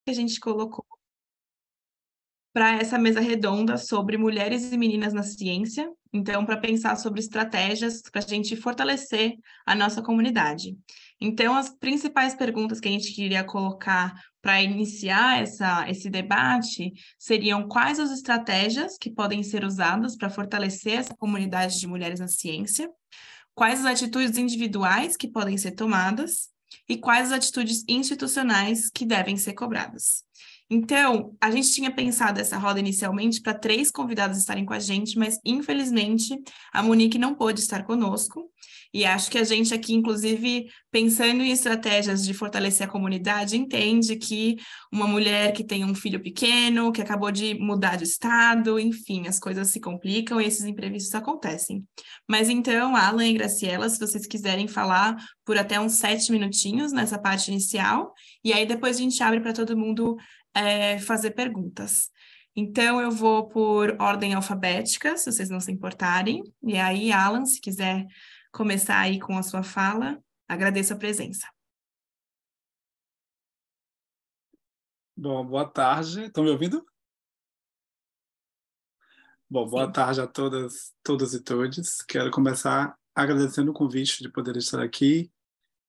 que a gente colocou para essa mesa redonda sobre mulheres e meninas na ciência. Então, para pensar sobre estratégias para a gente fortalecer a nossa comunidade. Então, as principais perguntas que a gente queria colocar para iniciar esse debate seriam quais as estratégias que podem ser usadas para fortalecer essa comunidade de mulheres na ciência, quais as atitudes individuais que podem ser tomadas e quais as atitudes institucionais que devem ser cobradas. Então, a gente tinha pensado essa roda inicialmente para 3 convidados estarem com a gente, mas infelizmente a Monique não pôde estar conosco. E acho que a gente aqui, inclusive, pensando em estratégias de fortalecer a comunidade, entende que uma mulher que tem um filho pequeno, que acabou de mudar de estado, enfim, as coisas se complicam e esses imprevistos acontecem. Mas então, Alan e Graciela, se vocês quiserem falar por até uns 7 minutinhos nessa parte inicial, e aí depois a gente abre para todo mundo fazer perguntas. Então, eu vou por ordem alfabética, se vocês não se importarem. E aí, Alan, se quiser começar aí com a sua fala, agradeço a presença. Bom, boa tarde. Estão me ouvindo? Bom, boa Sim. tarde a todas e todos. Quero começar agradecendo o convite de poder estar aqui,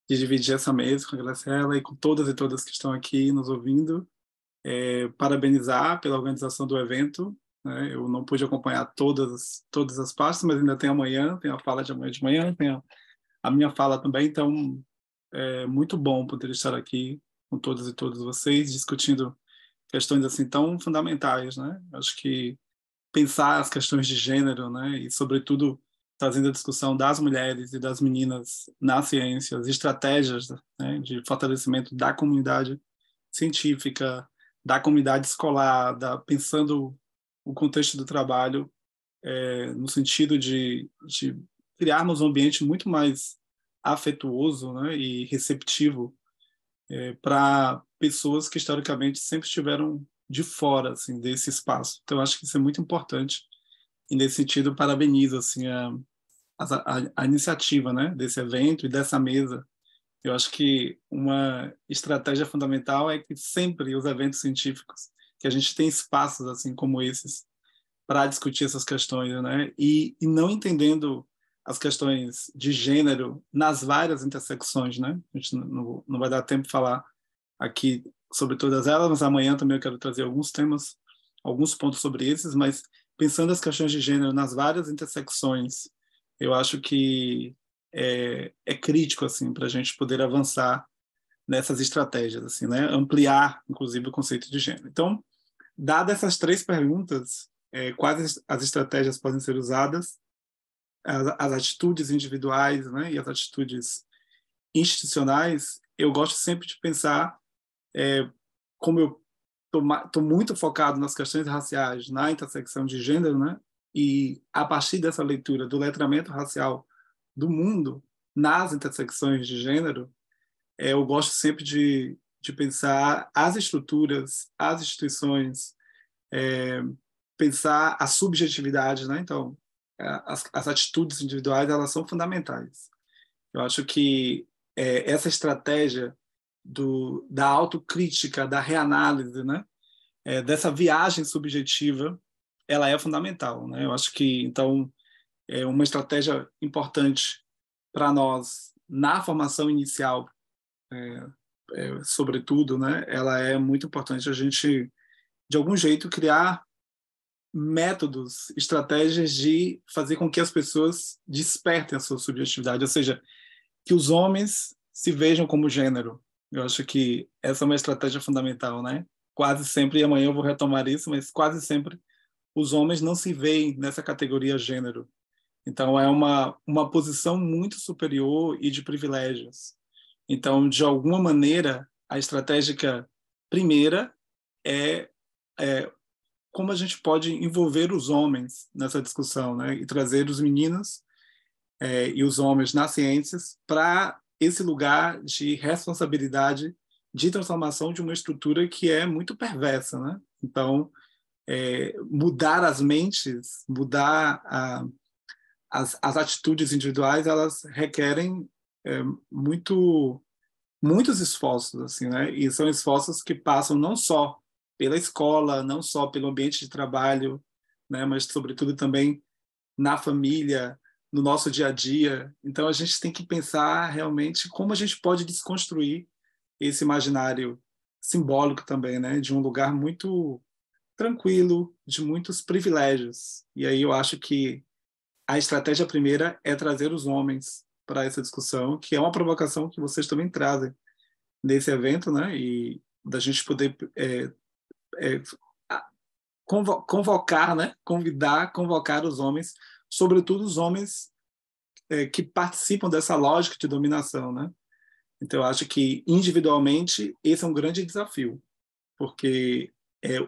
de dividir essa mesa com a Graciela e com todas e todas que estão aqui nos ouvindo. Parabenizar pela organização do evento, né? Eu não pude acompanhar todas as partes, mas ainda tem amanhã, tem a fala de manhã, tem a minha fala também, então é muito bom poder estar aqui com todas e todos vocês, discutindo questões assim tão fundamentais, né? Acho que pensar as questões de gênero, né? E, sobretudo, trazendo a discussão das mulheres e das meninas na ciência, as estratégias, né, de fortalecimento da comunidade científica, da comunidade escolar, pensando o contexto do trabalho no sentido de criarmos um ambiente muito mais afetuoso, né, e receptivo para pessoas que historicamente sempre estiveram de fora assim desse espaço. Então acho que isso é muito importante e nesse sentido parabenizo assim a iniciativa, né, desse evento e dessa mesa. Eu acho que uma estratégia fundamental é que sempre os eventos científicos, que a gente tem espaços assim como esses para discutir essas questões, né? E não entendendo as questões de gênero nas várias intersecções, né? A gente não vai dar tempo de falar aqui sobre todas elas, mas amanhã também eu quero trazer alguns temas, alguns pontos sobre esses, mas pensando as questões de gênero nas várias intersecções, eu acho que é crítico assim para a gente poder avançar nessas estratégias, assim, né? Ampliar, inclusive, o conceito de gênero. Então, dadas essas 3 perguntas, quais as estratégias podem ser usadas, as atitudes individuais, né, e as atitudes institucionais, eu gosto sempre de pensar, como eu estou muito focado nas questões raciais, na intersecção de gênero, né, e a partir dessa leitura do letramento racial do mundo nas intersecções de gênero, eu gosto sempre de pensar as estruturas, as instituições, pensar a subjetividade, né? Então, as atitudes individuais elas são fundamentais. Eu acho que essa estratégia da autocrítica, da reanálise, né? Dessa viagem subjetiva, ela é fundamental, né? Eu acho que então é uma estratégia importante para nós na formação inicial, sobretudo, né? Ela é muito importante a gente de algum jeito criar métodos, estratégias de fazer com que as pessoas despertem a sua subjetividade, ou seja, que os homens se vejam como gênero. Eu acho que essa é uma estratégia fundamental, né? Quase sempre, e amanhã eu vou retomar isso, mas quase sempre os homens não se veem nessa categoria gênero. Então, é uma posição muito superior e de privilégios. Então, de alguma maneira, a estratégia primeira é como a gente pode envolver os homens nessa discussão, né? E trazer os meninos e os homens nas ciências para esse lugar de responsabilidade de transformação de uma estrutura que é muito perversa, né? Então, mudar as mentes, mudar as atitudes individuais, elas requerem muito muitos esforços, assim, né? E são esforços que passam não só pela escola, não só pelo ambiente de trabalho, né? Mas, sobretudo, também na família, no nosso dia a dia. Então, a gente tem que pensar realmente como a gente pode desconstruir esse imaginário simbólico também, né? De um lugar muito tranquilo, de muitos privilégios. E aí eu acho que a estratégia primeira é trazer os homens para essa discussão, que é uma provocação que vocês também trazem nesse evento, né? E da gente poder é, convocar, né? Convocar os homens, sobretudo os homens que participam dessa lógica de dominação, né? Então, eu acho que individualmente esse é um grande desafio, porque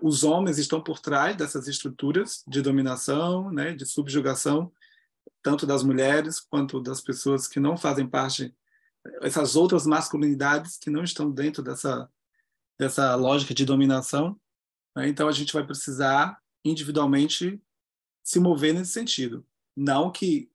os homens estão por trás dessas estruturas de dominação, né? De subjugação, tanto das mulheres quanto das pessoas que não fazem parte, essas outras masculinidades que não estão dentro dessa lógica de dominação, né? Então a gente vai precisar individualmente se mover nesse sentido. Não que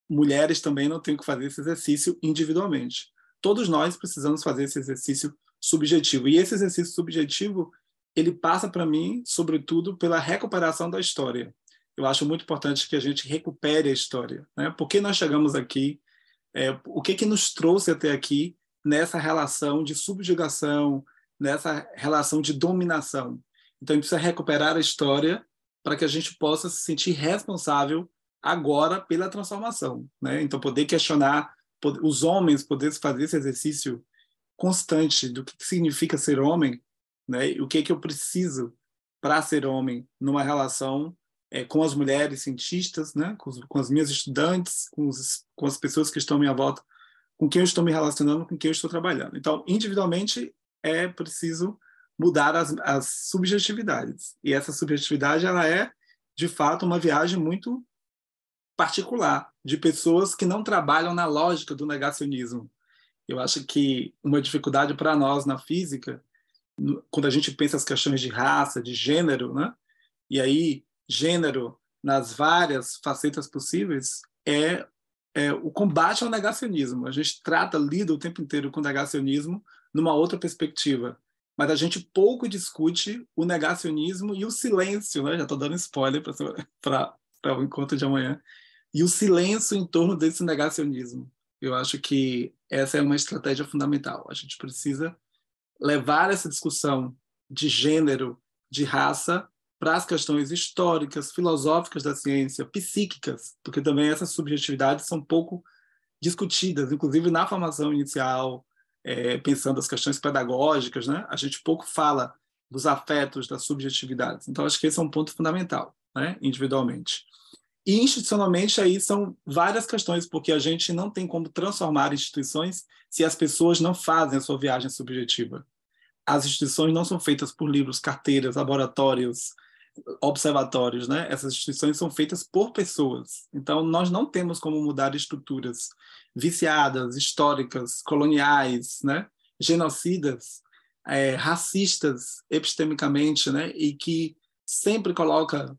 mulheres também não tenham que fazer esse exercício individualmente. Todos nós precisamos fazer esse exercício subjetivo. E esse exercício subjetivo, ele passa para mim, sobretudo, pela recuperação da história. Eu acho muito importante que a gente recupere a história, né? Por que nós chegamos aqui? O que nos trouxe até aqui nessa relação de subjugação, nessa relação de dominação? Então, a gente precisa recuperar a história para que a gente possa se sentir responsável agora pela transformação, né? Então, poder questionar, os homens poderem fazer esse exercício constante do que significa ser homem, né? E o que eu preciso para ser homem numa relação com as mulheres cientistas, né? Com as minhas estudantes, com as pessoas que estão à minha volta, com quem eu estou me relacionando, com quem eu estou trabalhando. Então, individualmente, é preciso mudar as subjetividades. E essa subjetividade, ela é, de fato, uma viagem muito particular, de pessoas que não trabalham na lógica do negacionismo. Eu acho que uma dificuldade para nós na física, quando a gente pensa as questões de raça, de gênero, né? E aí gênero nas várias facetas possíveis, o combate ao negacionismo. A gente lida o tempo inteiro com o negacionismo numa outra perspectiva, mas a gente pouco discute o negacionismo e o silêncio, né? Já estou dando spoiler para o encontro de amanhã, e o silêncio em torno desse negacionismo. Eu acho que essa é uma estratégia fundamental. A gente precisa levar essa discussão de gênero, de raça, para as questões históricas, filosóficas da ciência, psíquicas, porque também essas subjetividades são pouco discutidas, inclusive na formação inicial, pensando as questões pedagógicas, né? A gente pouco fala dos afetos, das subjetividades. Então, acho que esse é um ponto fundamental, né? Individualmente. E institucionalmente aí são várias questões, porque a gente não tem como transformar instituições se as pessoas não fazem a sua viagem subjetiva. As instituições não são feitas por livros, carteiras, laboratórios, observatórios, né? Essas instituições são feitas por pessoas. Então, nós não temos como mudar estruturas viciadas, históricas, coloniais, né? Genocidas, racistas epistemicamente, né? E que sempre coloca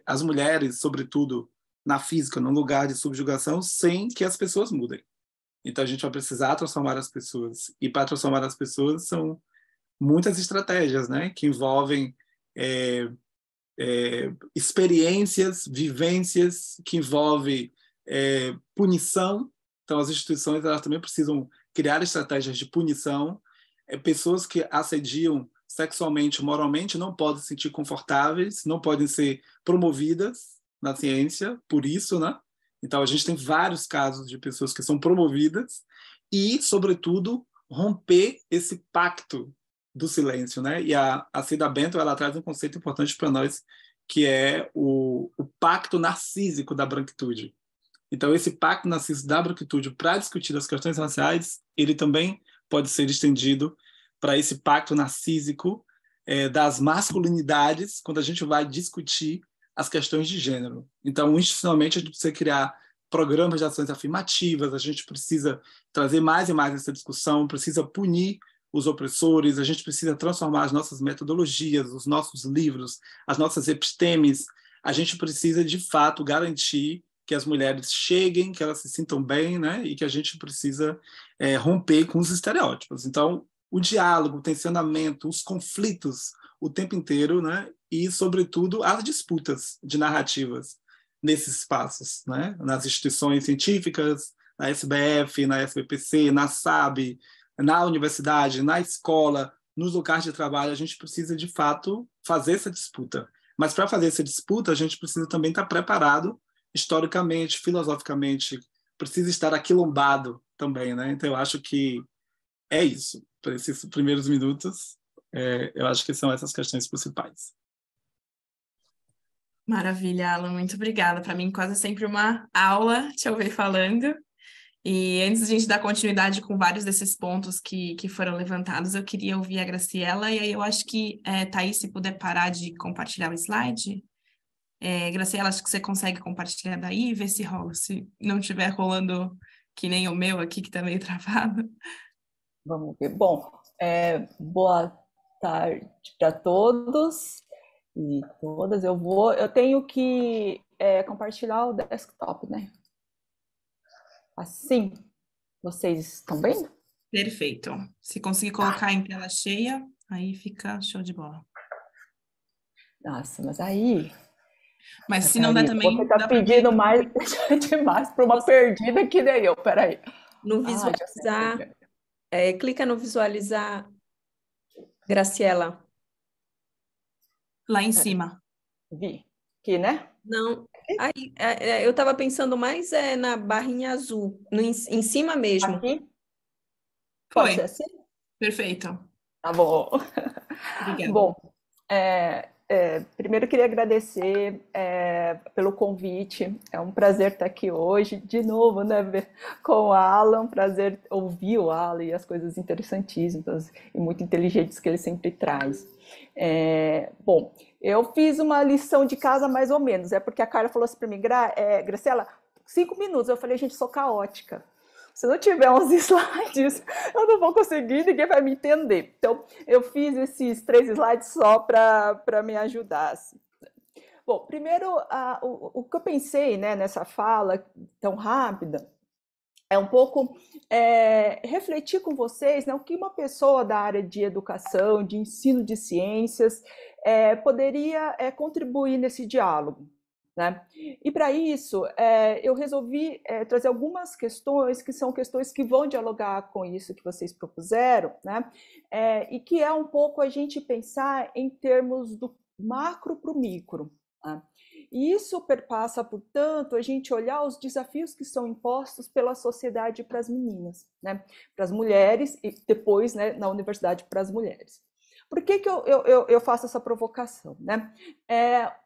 as mulheres, sobretudo na física, num lugar de subjugação, sem que as pessoas mudem. Então, a gente vai precisar transformar as pessoas. E para transformar as pessoas são muitas estratégias, né? Que envolvem experiências, vivências, que envolvem punição. Então, as instituições elas também precisam criar estratégias de punição. Pessoas que assediam sexualmente, moralmente, não podem se sentir confortáveis, não podem ser promovidas na ciência, por isso, né? Então, a gente tem vários casos de pessoas que são promovidas e, sobretudo, romper esse pacto do silêncio, né? E a Cida Bento, ela traz um conceito importante para nós, que é o pacto narcísico da branquitude. Então, esse pacto narcísico da branquitude para discutir as questões raciais, ele também pode ser estendido para esse pacto narcísico das masculinidades, quando a gente vai discutir as questões de gênero. Então, institucionalmente, a gente precisa criar programas de ações afirmativas, a gente precisa trazer mais e mais essa discussão, precisa punir os opressores, a gente precisa transformar as nossas metodologias, os nossos livros, as nossas epistemes, a gente precisa, de fato, garantir que as mulheres cheguem, que elas se sintam bem, né? E que a gente precisa romper com os estereótipos. Então, o diálogo, o tensionamento, os conflitos o tempo inteiro, né? E, sobretudo, as disputas de narrativas nesses espaços, né? Nas instituições científicas, na SBF, na SBPC, na SAB, na universidade, na escola, nos locais de trabalho, a gente precisa, de fato, fazer essa disputa. Mas, para fazer essa disputa, a gente precisa também estar preparado historicamente, filosoficamente, precisa estar aquilombado também, né? Então, eu acho que é isso. Para esses primeiros minutos, eu acho que são essas questões principais. Maravilha, Alan, muito obrigada. Para mim, quase sempre uma aula te ouvir falando. E antes de a gente dar continuidade com vários desses pontos que foram levantados, eu queria ouvir a Graciela, e aí eu acho que, Thaís, se puder parar de compartilhar o slide. Graciela, acho que você consegue compartilhar daí e ver se rola. Se não estiver rolando que nem o meu aqui, que está meio travado. Vamos ver. Bom, boa tarde para todos e todas. Eu tenho que compartilhar o desktop, né? Assim, vocês estão vendo? Perfeito. Se conseguir colocar em tela cheia, aí fica show de bola. Nossa, mas aí... Mas se não der também... Você está pedindo mais demais para uma perdida que nem eu. Peraí. No visualizar... clica no visualizar, Graciela. Lá em cima. Vi. Aqui, né? Não. Aí, eu estava pensando mais na barrinha azul, em cima mesmo. Aqui? Foi. Pode ser assim? Perfeito. Tá bom. Obrigada. Bom, primeiro eu queria agradecer pelo convite. É um prazer estar aqui hoje, de novo, né, com o Alan. Prazer ouvir o Alan e as coisas interessantíssimas e muito inteligentes que ele sempre traz. Bom, eu fiz uma lição de casa mais ou menos, porque a Carla falou assim para mim, Graciela, 5 minutos. Eu falei, gente, sou caótica. Se não tiver uns slides, eu não vou conseguir, ninguém vai me entender. Então, eu fiz esses 3 slides só para me ajudar. Assim. Bom, primeiro, o que eu pensei, né, nessa fala tão rápida é um pouco refletir com vocês, né, o que uma pessoa da área de educação, de ensino de ciências, poderia contribuir nesse diálogo. Né? E para isso, eu resolvi trazer algumas questões que são questões que vão dialogar com isso que vocês propuseram, né? E que é um pouco a gente pensar em termos do macro para o micro. Né? E isso perpassa, portanto, a gente olhar os desafios que são impostos pela sociedade para as meninas, né? Para as mulheres e depois, né, na universidade para as mulheres. Por que eu faço essa provocação? Né?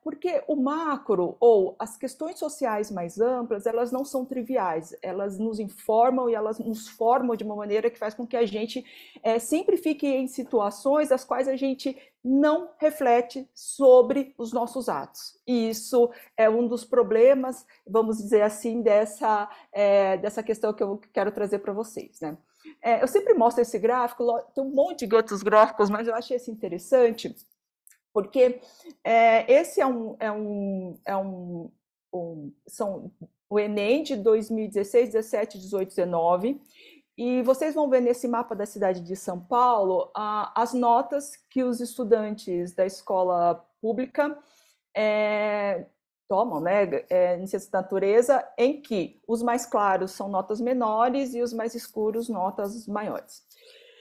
Porque o macro, ou as questões sociais mais amplas, elas não são triviais, elas nos informam e elas nos formam de uma maneira que faz com que a gente sempre fique em situações das quais a gente não reflete sobre os nossos atos. E isso é um dos problemas, vamos dizer assim, dessa questão que eu quero trazer para vocês. Né? Eu sempre mostro esse gráfico, tem um monte de outros gráficos, mas eu achei esse interessante, porque esse são o Enem de 2016, 17, 18, 19, e vocês vão ver nesse mapa da cidade de São Paulo as notas que os estudantes da escola pública tomam, né, em ciência da natureza, em que os mais claros são notas menores e os mais escuros notas maiores.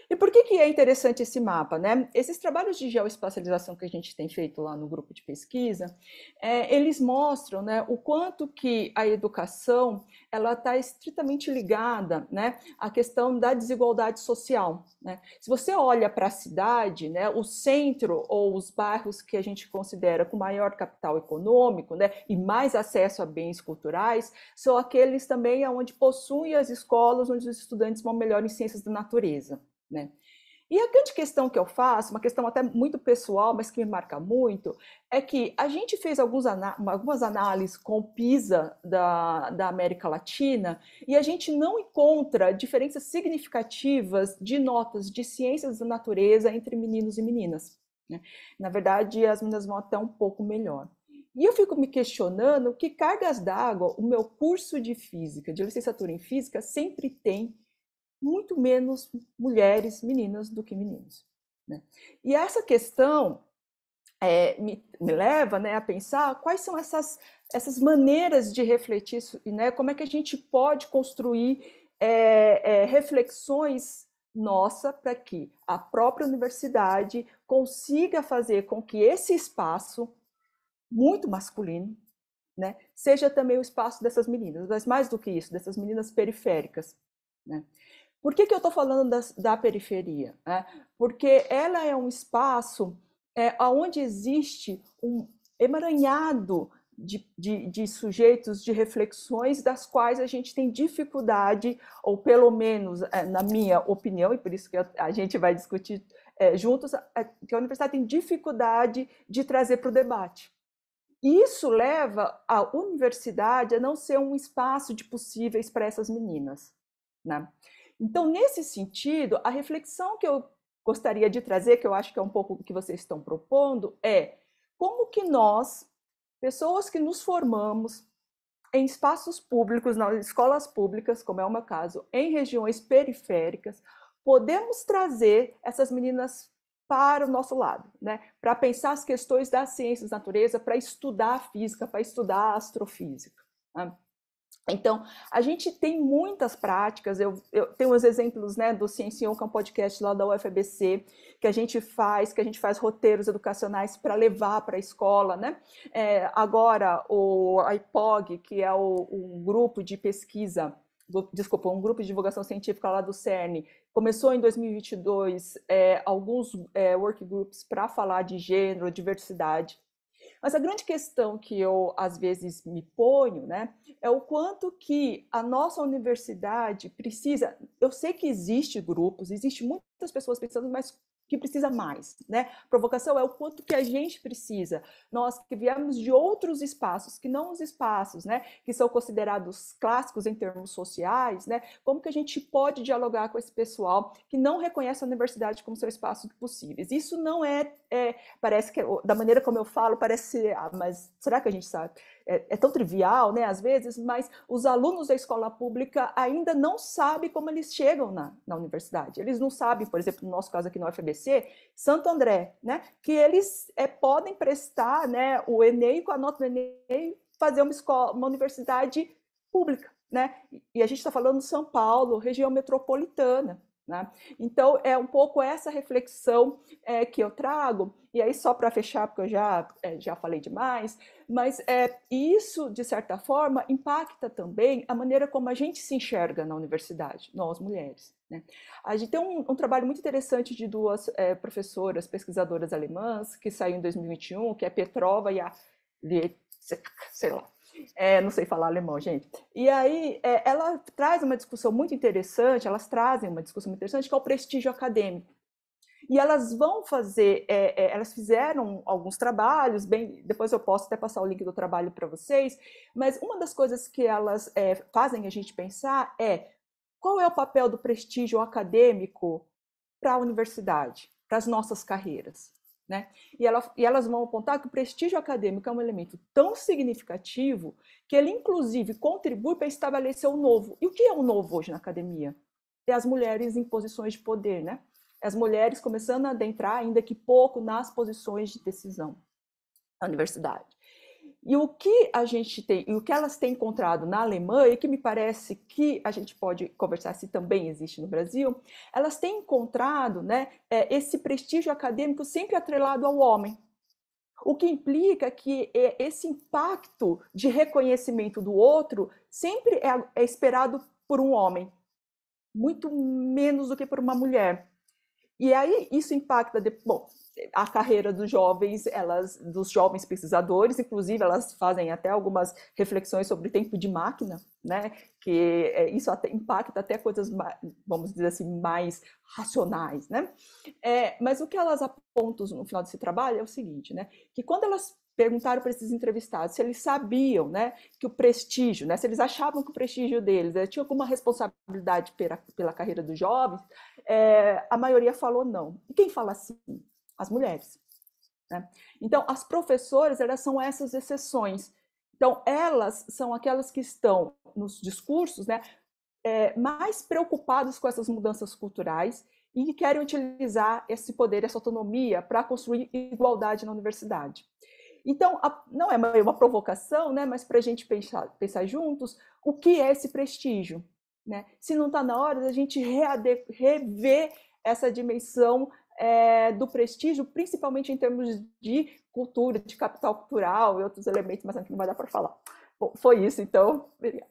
E por que é interessante esse mapa? Né? Esses trabalhos de geoespacialização que a gente tem feito lá no grupo de pesquisa, eles mostram, né, o quanto que a educação ela está estritamente ligada, né, à questão da desigualdade social. Né? Se você olha para a cidade, né, o centro ou os bairros que a gente considera com maior capital econômico, né, e mais acesso a bens culturais, são aqueles também onde possuem as escolas onde os estudantes vão melhor em ciências da natureza. Né? E a grande questão que eu faço, uma questão até muito pessoal, mas que me marca muito, é que a gente fez algumas análises com o PISA da América Latina e a gente não encontra diferenças significativas de notas de ciências da natureza entre meninos e meninas. Né? Na verdade, as meninas vão até um pouco melhor. E eu fico me questionando que cargas d'água o meu curso de física, de licenciatura em física, sempre tem muito menos mulheres, meninas, do que meninos, né? E essa questão me leva, né, a pensar quais são essas maneiras de refletir isso, né? Como é que a gente pode construir reflexões nossa para que a própria universidade consiga fazer com que esse espaço muito masculino, né, seja também o espaço dessas meninas, mas mais do que isso, dessas meninas periféricas, né? Por que eu estou falando da periferia? Né? Porque ela é um espaço onde existe um emaranhado de sujeitos, de reflexões, das quais a gente tem dificuldade, ou pelo menos, na minha opinião, e por isso que a gente vai discutir juntos, que a universidade tem dificuldade de trazer para o debate. Isso leva a universidade a não ser um espaço de possíveis para essas meninas, né? Então, nesse sentido, a reflexão que eu gostaria de trazer, que eu acho que é um pouco o que vocês estão propondo, é como que nós, pessoas que nos formamos em espaços públicos, nas escolas públicas, como é o meu caso, em regiões periféricas, podemos trazer essas meninas para o nosso lado, né? Para pensar as questões das ciências da natureza, para estudar a física, para estudar a astrofísica, né? Então, a gente tem muitas práticas, eu tenho os exemplos, né, do Ciência, que é um podcast lá da UFABC, que a gente faz roteiros educacionais para levar para a escola, né? Agora, o IPOG, que é um grupo de pesquisa, um grupo de divulgação científica lá do CERN, começou em 2022 alguns workgroups para falar de gênero, diversidade. Mas a grande questão que eu, às vezes, me ponho, né, é o quanto que a nossa universidade precisa... Eu sei que existe grupos, existe muitas pessoas pensando, mas que precisa mais, né? Provocação é o quanto que a gente precisa. Nós que viemos de outros espaços, que não os espaços, né, que são considerados clássicos em termos sociais, né? Como que a gente pode dialogar com esse pessoal que não reconhece a universidade como seu espaço possíveis? Isso não parece que, da maneira como eu falo, parece, mas será que a gente sabe? É tão trivial, né, às vezes, mas os alunos da escola pública ainda não sabem como eles chegam na universidade. Eles não sabem, por exemplo, no nosso caso aqui no UFABC, Santo André, né, que eles podem prestar, né, o Enem, com a nota do Enem, fazer uma universidade pública, né? E a gente está falando de São Paulo, região metropolitana, né? Então, é um pouco essa reflexão que eu trago, e aí só para fechar, porque eu já falei demais, mas isso, de certa forma, impacta também a maneira como a gente se enxerga na universidade, nós mulheres, né? A gente tem um trabalho muito interessante de duas professoras, pesquisadoras alemãs, que saiu em 2021, que é Petrova e a... sei lá, não sei falar alemão, gente. E aí, ela traz uma discussão muito interessante, elas trazem uma discussão muito interessante, que é o prestígio acadêmico. E elas vão fazer, elas fizeram alguns trabalhos, depois eu posso até passar o link do trabalho para vocês, mas uma das coisas que elas fazem a gente pensar qual é o papel do prestígio acadêmico para a universidade, para as nossas carreiras, né? E elas vão apontar que o prestígio acadêmico é um elemento tão significativo que ele, inclusive, contribui para estabelecer o novo. E o que é o novo hoje na academia? É as mulheres em posições de poder, né? As mulheres começando a adentrar, ainda que pouco, nas posições de decisão na universidade. E o que a gente tem, e o que elas têm encontrado na Alemanha, e que me parece que a gente pode conversar se também existe no Brasil, elas têm encontrado, né, esse prestígio acadêmico sempre atrelado ao homem. O que implica que esse impacto de reconhecimento do outro sempre é esperado por um homem, muito menos do que por uma mulher. E aí isso impacta, a carreira dos jovens pesquisadores, inclusive elas fazem até algumas reflexões sobre tempo de máquina, né? Que isso até impacta até coisas, vamos dizer assim, mais racionais, né? Mas o que elas apontam no final desse trabalho é o seguinte, né? Que quando elas perguntaram para esses entrevistados se eles sabiam, né, que o prestígio, né, se eles achavam que o prestígio deles tinha alguma responsabilidade pela carreira dos jovens, a maioria falou não. E quem fala assim? As mulheres. né? Então, as professoras, elas são essas exceções. Então, elas são aquelas que estão nos discursos, né, mais preocupadas com essas mudanças culturais e que querem utilizar esse poder, essa autonomia, para construir igualdade na universidade. Então, não é uma provocação, né, mas para a gente pensar juntos, o que é esse prestígio? Né? Se não está na hora da gente rever essa dimensão do prestígio, principalmente em termos de cultura, de capital cultural e outros elementos, mas aqui não vai dar para falar. Bom, foi isso, então. Obrigada.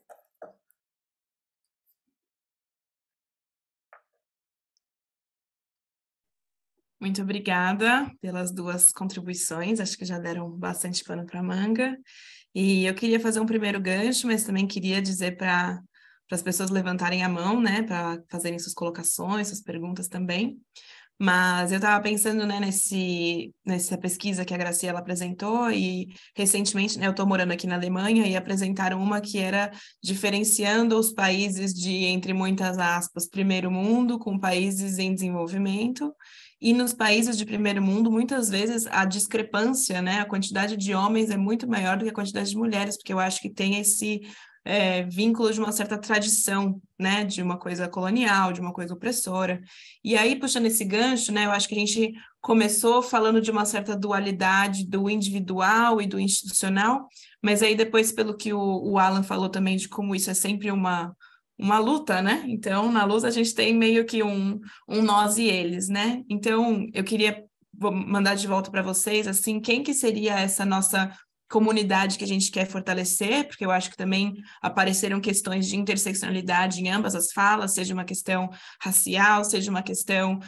Muito obrigada pelas duas contribuições, acho que já deram bastante pano para manga. E eu queria fazer um primeiro gancho, mas também queria dizer para as pessoas levantarem a mão, né, para fazerem suas colocações, suas perguntas também. Mas eu estava pensando, né, nessa pesquisa que a Graciela apresentou e recentemente, né, eu estou morando aqui na Alemanha e apresentaram uma que era diferenciando os países de, entre muitas aspas, primeiro mundo com países em desenvolvimento. E nos países de primeiro mundo, muitas vezes a discrepância, né, a quantidade de homens é muito maior do que a quantidade de mulheres, porque eu acho que tem esse vínculo de uma certa tradição, né, de uma coisa colonial, de uma coisa opressora. E aí, puxando esse gancho, né, eu acho que a gente começou falando de uma certa dualidade do individual e do institucional, mas aí depois, pelo que o Alan falou também, de como isso é sempre uma luta, né? Então, na luta a gente tem meio que um nós e eles, né? Então, eu queria mandar de volta para vocês, assim, quem que seria essa nossa comunidade que a gente quer fortalecer, porque eu acho que também apareceram questões de interseccionalidade em ambas as falas, seja uma questão racial, seja uma questão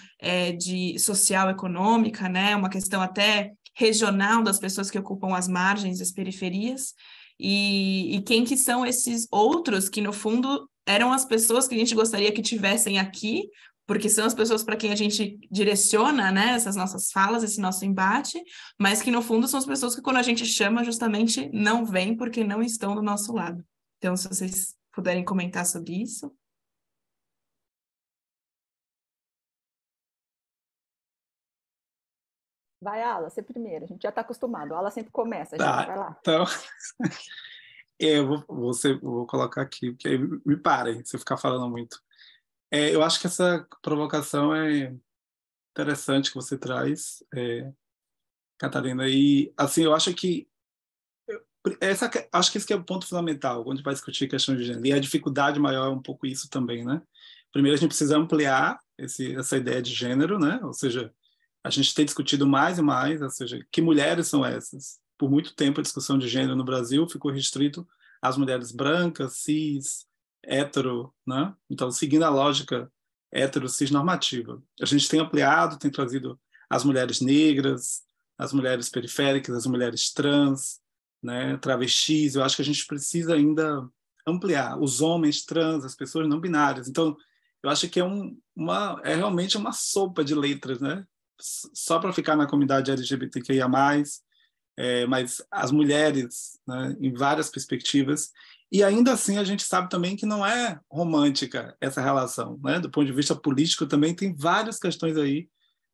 de social, econômica, né? Uma questão até regional das pessoas que ocupam as margens, as periferias, e quem que são esses outros que, no fundo, eram as pessoas que a gente gostaria que tivessem aqui, porque são as pessoas para quem a gente direciona, né, essas nossas falas, esse nosso embate, mas que, no fundo, são as pessoas que, quando a gente chama, justamente não vêm porque não estão do nosso lado. Então, se vocês puderem comentar sobre isso. Vai, Ala, você primeiro. A gente já está acostumado. A Ala sempre começa, gente. Vai lá. Então, eu vou colocar aqui, porque aí me parem se eu ficar falando muito. Eu acho que essa provocação é interessante que você traz, Catarina. E, assim, eu acho que acho que esse que é o ponto fundamental quando a gente vai discutir questão de gênero. E a dificuldade maior é um pouco isso também, né? Primeiro, a gente precisa ampliar essa ideia de gênero, né? Ou seja, a gente tem discutido mais e mais, ou seja, que mulheres são essas? Por muito tempo, a discussão de gênero no Brasil ficou restrito às mulheres brancas, cis, hétero, né? Então, seguindo a lógica hétero, cis normativa. A gente tem ampliado, tem trazido as mulheres negras, as mulheres periféricas, as mulheres trans, né, travestis. Eu acho que a gente precisa ainda ampliar os homens trans, as pessoas não binárias. Então, eu acho que é realmente uma sopa de letras, né? Só para ficar na comunidade LGBTQIA+, mas as mulheres, né, em várias perspectivas. E ainda assim a gente sabe também que não é romântica essa relação, né? Do ponto de vista político também tem várias questões aí,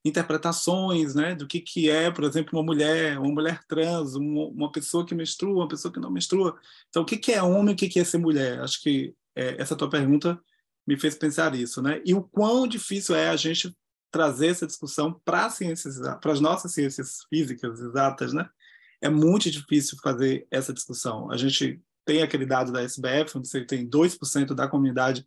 interpretações, né, do que é, por exemplo, uma mulher trans, uma pessoa que menstrua, uma pessoa que não menstrua. Então, o que é homem, o que é ser mulher? Acho que essa tua pergunta me fez pensar isso, né? E o quão difícil é a gente trazer essa discussão para as nossas ciências físicas exatas, né? É muito difícil fazer essa discussão. A gente tem aquele dado da SBF, onde você tem 2% da comunidade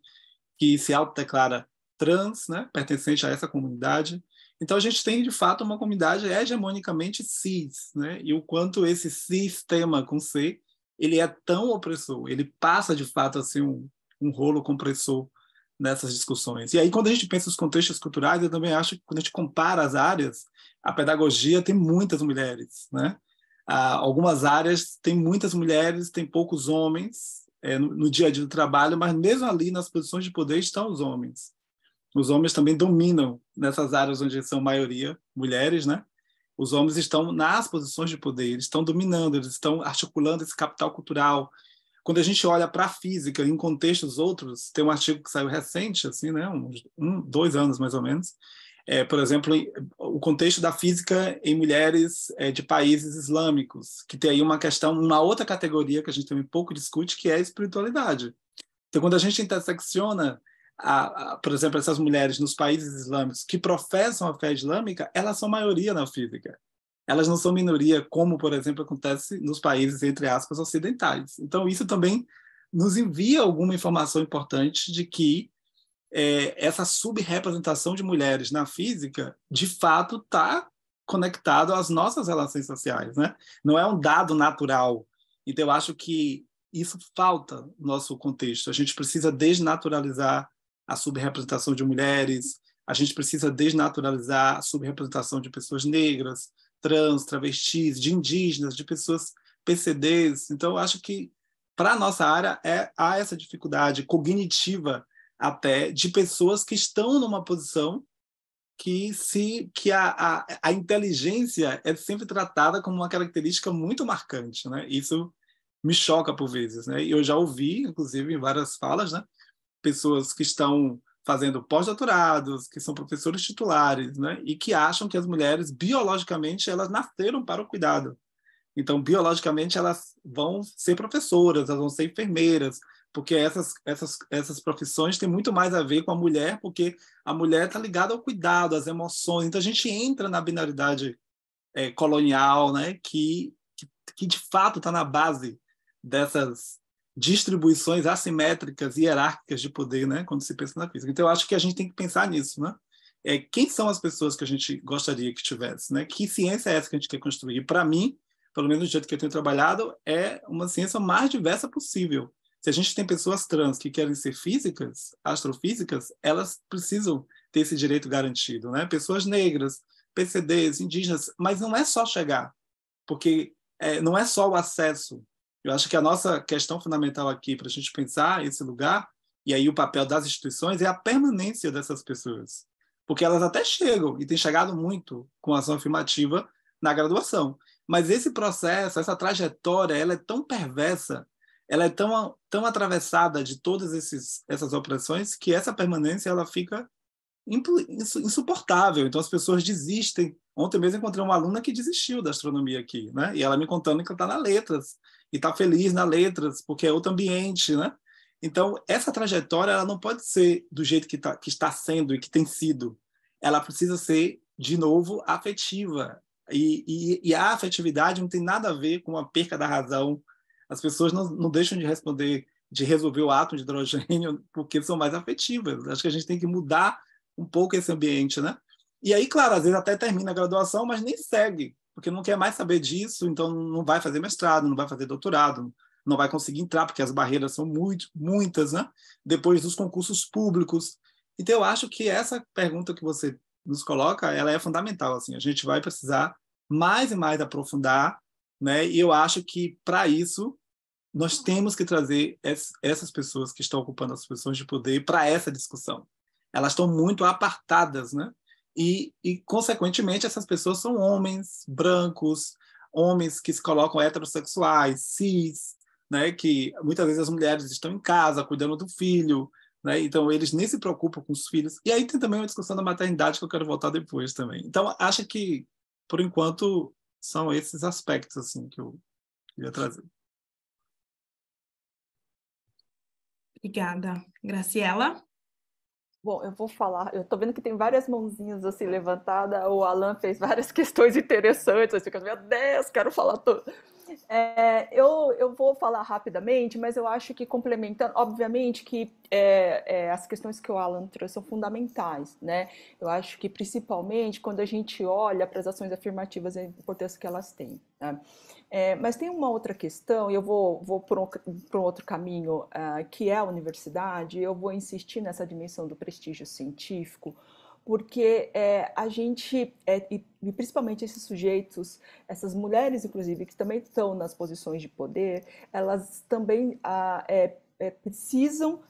que se autodeclara trans, né, pertencente a essa comunidade. Então, a gente tem, de fato, uma comunidade hegemonicamente cis, né? E o quanto esse sistema com C, ele é tão opressor, ele passa, de fato, a ser um rolo compressor nessas discussões. E aí, quando a gente pensa nos contextos culturais, eu também acho que, quando a gente compara as áreas, a pedagogia tem muitas mulheres, né? Algumas áreas têm muitas mulheres, tem poucos homens no dia a dia do trabalho, mas mesmo ali, nas posições de poder, estão os homens. Os homens também dominam nessas áreas onde são maioria mulheres, né? Os homens estão nas posições de poder, eles estão dominando, eles estão articulando esse capital cultural. Quando a gente olha para a física em contextos outros, tem um artigo que saiu recente, assim, né? 2 anos mais ou menos, por exemplo, o contexto da física em mulheres de países islâmicos, que tem aí uma questão, uma outra categoria que a gente também pouco discute, que é a espiritualidade. Então, quando a gente intersecciona, por exemplo, essas mulheres nos países islâmicos que professam a fé islâmica, elas são maioria na física. Elas não são minoria, como, por exemplo, acontece nos países, entre aspas, ocidentais. Então, isso também nos envia alguma informação importante de que essa subrepresentação de mulheres na física, de fato, está conectado às nossas relações sociais, né? Não é um dado natural. Então, eu acho que isso falta no nosso contexto. A gente precisa desnaturalizar a subrepresentação de mulheres, a gente precisa desnaturalizar a subrepresentação de pessoas negras, trans, travestis, de indígenas, de pessoas PCDs. Então, eu acho que, para a nossa área, há essa dificuldade cognitiva até de pessoas que estão numa posição que a inteligência é sempre tratada como uma característica muito marcante, né? Isso me choca por vezes, né? E eu já ouvi, inclusive, em várias falas, né, pessoas que estão fazendo pós-doutorados, que são professores titulares, né, e que acham que as mulheres, biologicamente, elas nasceram para o cuidado. Então, biologicamente, elas vão ser professoras, elas vão ser enfermeiras, porque essas profissões têm muito mais a ver com a mulher, porque a mulher está ligada ao cuidado, às emoções. Então, a gente entra na binaridade colonial, né, que de fato está na base dessas distribuições assimétricas e hierárquicas de poder, né, quando se pensa na física. Então, eu acho que a gente tem que pensar nisso, né? Quem são as pessoas que a gente gostaria que tivesse, né? Que ciência é essa que a gente quer construir? Para mim, pelo menos do jeito que eu tenho trabalhado, é uma ciência mais diversa possível. Se a gente tem pessoas trans que querem ser físicas, astrofísicas, elas precisam ter esse direito garantido, né? Pessoas negras, PCDs, indígenas, mas não é só chegar, porque não é só o acesso. Eu acho que a nossa questão fundamental aqui para a gente pensar esse lugar, e aí o papel das instituições, é a permanência dessas pessoas. Porque elas até chegam, e têm chegado muito com a ação afirmativa na graduação. Mas esse processo, essa trajetória, ela é tão perversa, ela é tão atravessada de todas essas opressões, que essa permanência ela fica insuportável. Então as pessoas desistem. Ontem mesmo encontrei uma aluna que desistiu da astronomia aqui, né? E ela me contando que ela está na letras e está feliz na letras porque é outro ambiente, né? Então essa trajetória ela não pode ser do jeito que está sendo e que tem sido. Ela precisa ser de novo afetiva e a afetividade não tem nada a ver com a perca da razão. As pessoas não deixam de responder, de resolver o átomo de hidrogênio porque são mais afetivas. Acho que a gente tem que mudar um pouco esse ambiente, né? E aí, claro, às vezes até termina a graduação, mas nem segue, porque não quer mais saber disso, então não vai fazer mestrado, não vai fazer doutorado, não vai conseguir entrar, porque as barreiras são muitas, né? Depois dos concursos públicos. Então, eu acho que essa pergunta que você nos coloca, ela é fundamental, assim, a gente vai precisar mais e mais aprofundar, né? E eu acho que, para isso, nós temos que trazer essas pessoas que estão ocupando as posições de poder para essa discussão. Elas estão muito apartadas, né? E, consequentemente, essas pessoas são homens brancos, homens que se colocam heterossexuais, cis, né? Que muitas vezes as mulheres estão em casa cuidando do filho, né? Então eles nem se preocupam com os filhos. E aí tem também uma discussão da maternidade que eu quero voltar depois também. Então acho que, por enquanto, são esses aspectos assim que eu queria trazer. Obrigada. Graciela? Bom, eu vou falar, eu tô vendo que tem várias mãozinhas assim levantadas, o Alan fez várias questões interessantes, eu fico, meu Deus, quero falar tudo. Eu vou falar rapidamente, mas eu acho que complementando, obviamente que as questões que o Alan trouxe são fundamentais, né? Eu acho que principalmente quando a gente olha para as ações afirmativas e a importância que elas têm, né? Mas tem uma outra questão, e eu vou por um outro caminho, que é a universidade, eu vou insistir nessa dimensão do prestígio científico, porque a gente, e principalmente esses sujeitos, essas mulheres, inclusive, que também estão nas posições de poder, elas também precisam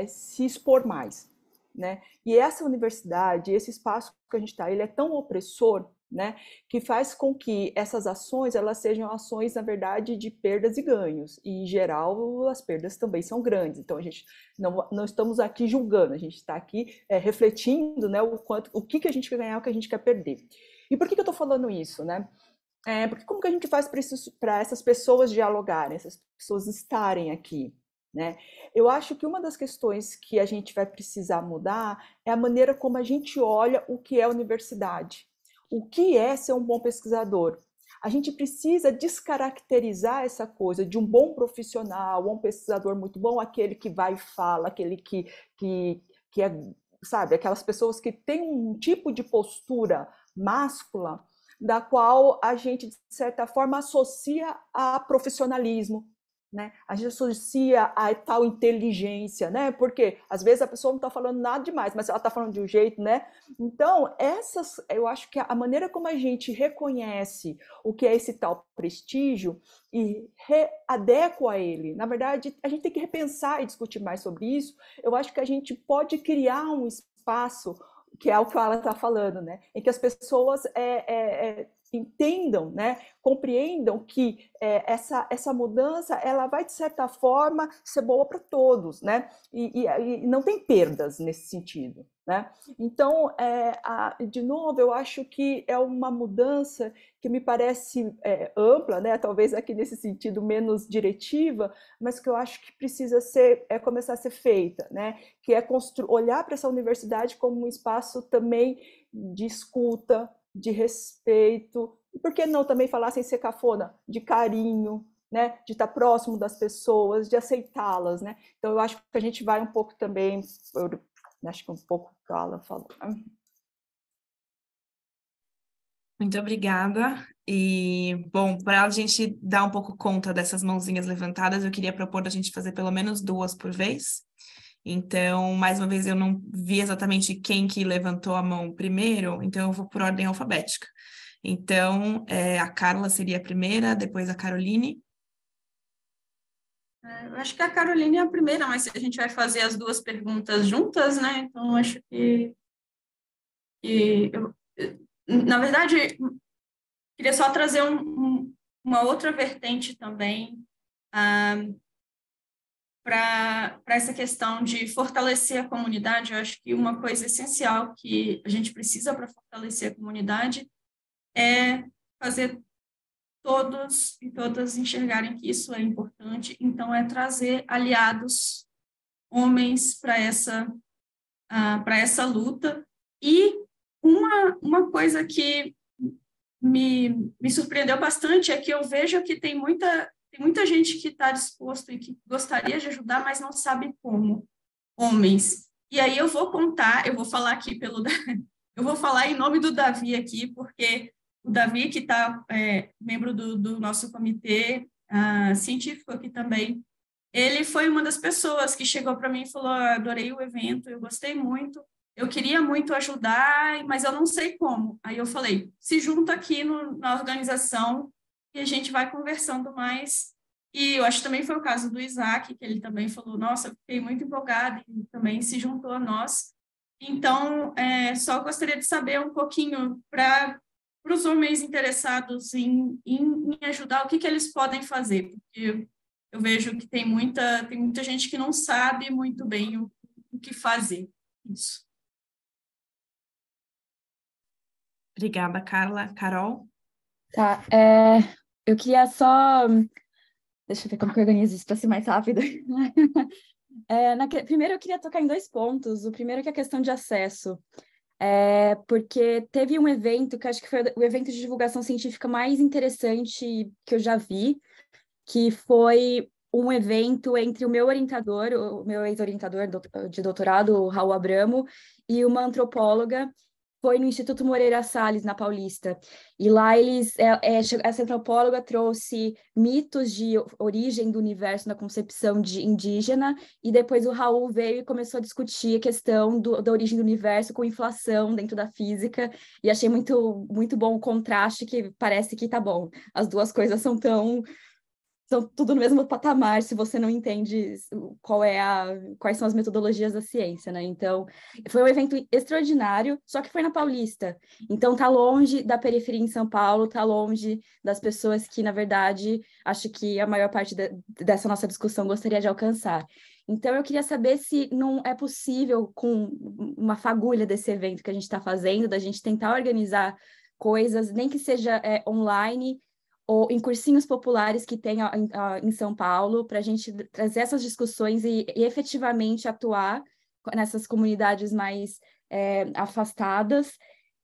se expor mais, né? E essa universidade, esse espaço que a gente está, ele é tão opressor, né, que faz com que essas ações elas sejam ações, na verdade, de perdas e ganhos. E, em geral, as perdas também são grandes. Então, a gente não estamos aqui julgando, a gente está aqui refletindo, né, o que a gente quer ganhar, o que a gente quer perder. E por que eu estou falando isso, né? Porque como que a gente faz para essas pessoas dialogarem, essas pessoas estarem aqui, né? Eu acho que uma das questões que a gente vai precisar mudar é a maneira como a gente olha o que é a universidade. O que é ser um bom pesquisador? A gente precisa descaracterizar essa coisa de um bom profissional, um pesquisador muito bom, aquele que vai e fala, aquele que é, sabe, aquelas pessoas que têm um tipo de postura máscula, da qual a gente, de certa forma, associa a profissionalismo, né? A gente associa a tal inteligência, né? Porque às vezes a pessoa não está falando nada demais, mas ela está falando de um jeito, né? Então, eu acho que a maneira como a gente reconhece o que é esse tal prestígio e readequa a ele, na verdade, a gente tem que repensar e discutir mais sobre isso. Eu acho que a gente pode criar um espaço, que é o que o Alan está falando, né? Em que as pessoas entendam, né? Compreendam que essa mudança ela vai, de certa forma, ser boa para todos, né? E não tem perdas nesse sentido, né? Então, de novo, eu acho que é uma mudança que me parece ampla, né? Talvez aqui nesse sentido menos diretiva, mas que eu acho que precisa começar a ser feita, né? Que é olhar para essa universidade como um espaço também de escuta, de respeito, e por que não também falar sem ser cafona, de carinho, né, de estar próximo das pessoas, de aceitá-las, né? Então eu acho que a gente vai um pouco também, acho que um pouco que o Alan falou. Muito obrigada. E, bom, para a gente dar um pouco conta dessas mãozinhas levantadas, eu queria propor a gente fazer pelo menos 2 por vez. Então, mais uma vez, eu não vi exatamente quem que levantou a mão primeiro, então eu vou por ordem alfabética. Então, a Carla seria a primeira, depois a Caroline. Eu acho que a Caroline é a primeira, mas a gente vai fazer as 2 perguntas juntas, né? Então, acho que na verdade, queria só trazer uma outra vertente também para essa questão de fortalecer a comunidade. Eu acho que uma coisa essencial que a gente precisa para fortalecer a comunidade é fazer todos e todas enxergarem que isso é importante. Então, é trazer aliados, homens, para essa luta. E uma coisa que me surpreendeu bastante é que eu vejo que tem muita gente que está disposto e que gostaria de ajudar, mas não sabe como. Homens. E aí eu vou falar aqui eu vou falar em nome do Davi aqui, porque o Davi, que está membro do nosso comitê científico aqui também, ele foi uma das pessoas que chegou para mim e falou: adorei o evento, eu gostei muito, eu queria muito ajudar, mas eu não sei como. Aí eu falei: se junta aqui na organização e a gente vai conversando mais. E eu acho que também foi o caso do Isaac, que ele também falou: nossa, eu fiquei muito empolgado, e também se juntou a nós. Então, só gostaria de saber um pouquinho para os homens interessados em ajudar, o que eles podem fazer, porque eu vejo que tem muita gente que não sabe muito bem o que fazer. Isso. Obrigada, Carla. Carol? Tá, eu queria só... Deixa eu ver como que eu organizo isso para ser mais rápido. Primeiro, eu queria tocar em 2 pontos. O primeiro que é a questão de acesso. Porque teve um evento, que acho que foi o evento de divulgação científica mais interessante que eu já vi, que foi um evento entre o meu ex-orientador de doutorado, o Raul Abramo, e uma antropóloga. Foi no Instituto Moreira Salles, na Paulista. E lá essa antropóloga trouxe mitos de origem do universo na concepção indígena, e depois o Raul veio e começou a discutir a questão da origem do universo com inflação dentro da física, e achei muito, muito bom o contraste, que parece que tá bom, as 2 coisas são tão são tudo no mesmo patamar se você não entende quais são as metodologias da ciência, né? Então, foi um evento extraordinário, só que foi na Paulista. Então, tá longe da periferia em São Paulo, tá longe das pessoas que, na verdade, acho que a maior parte dessa nossa discussão gostaria de alcançar. Então, eu queria saber se não é possível, com uma fagulha desse evento que a gente está fazendo, da gente tentar organizar coisas, nem que seja online, ou em cursinhos populares que tem em São Paulo, para a gente trazer essas discussões e efetivamente atuar nessas comunidades mais afastadas.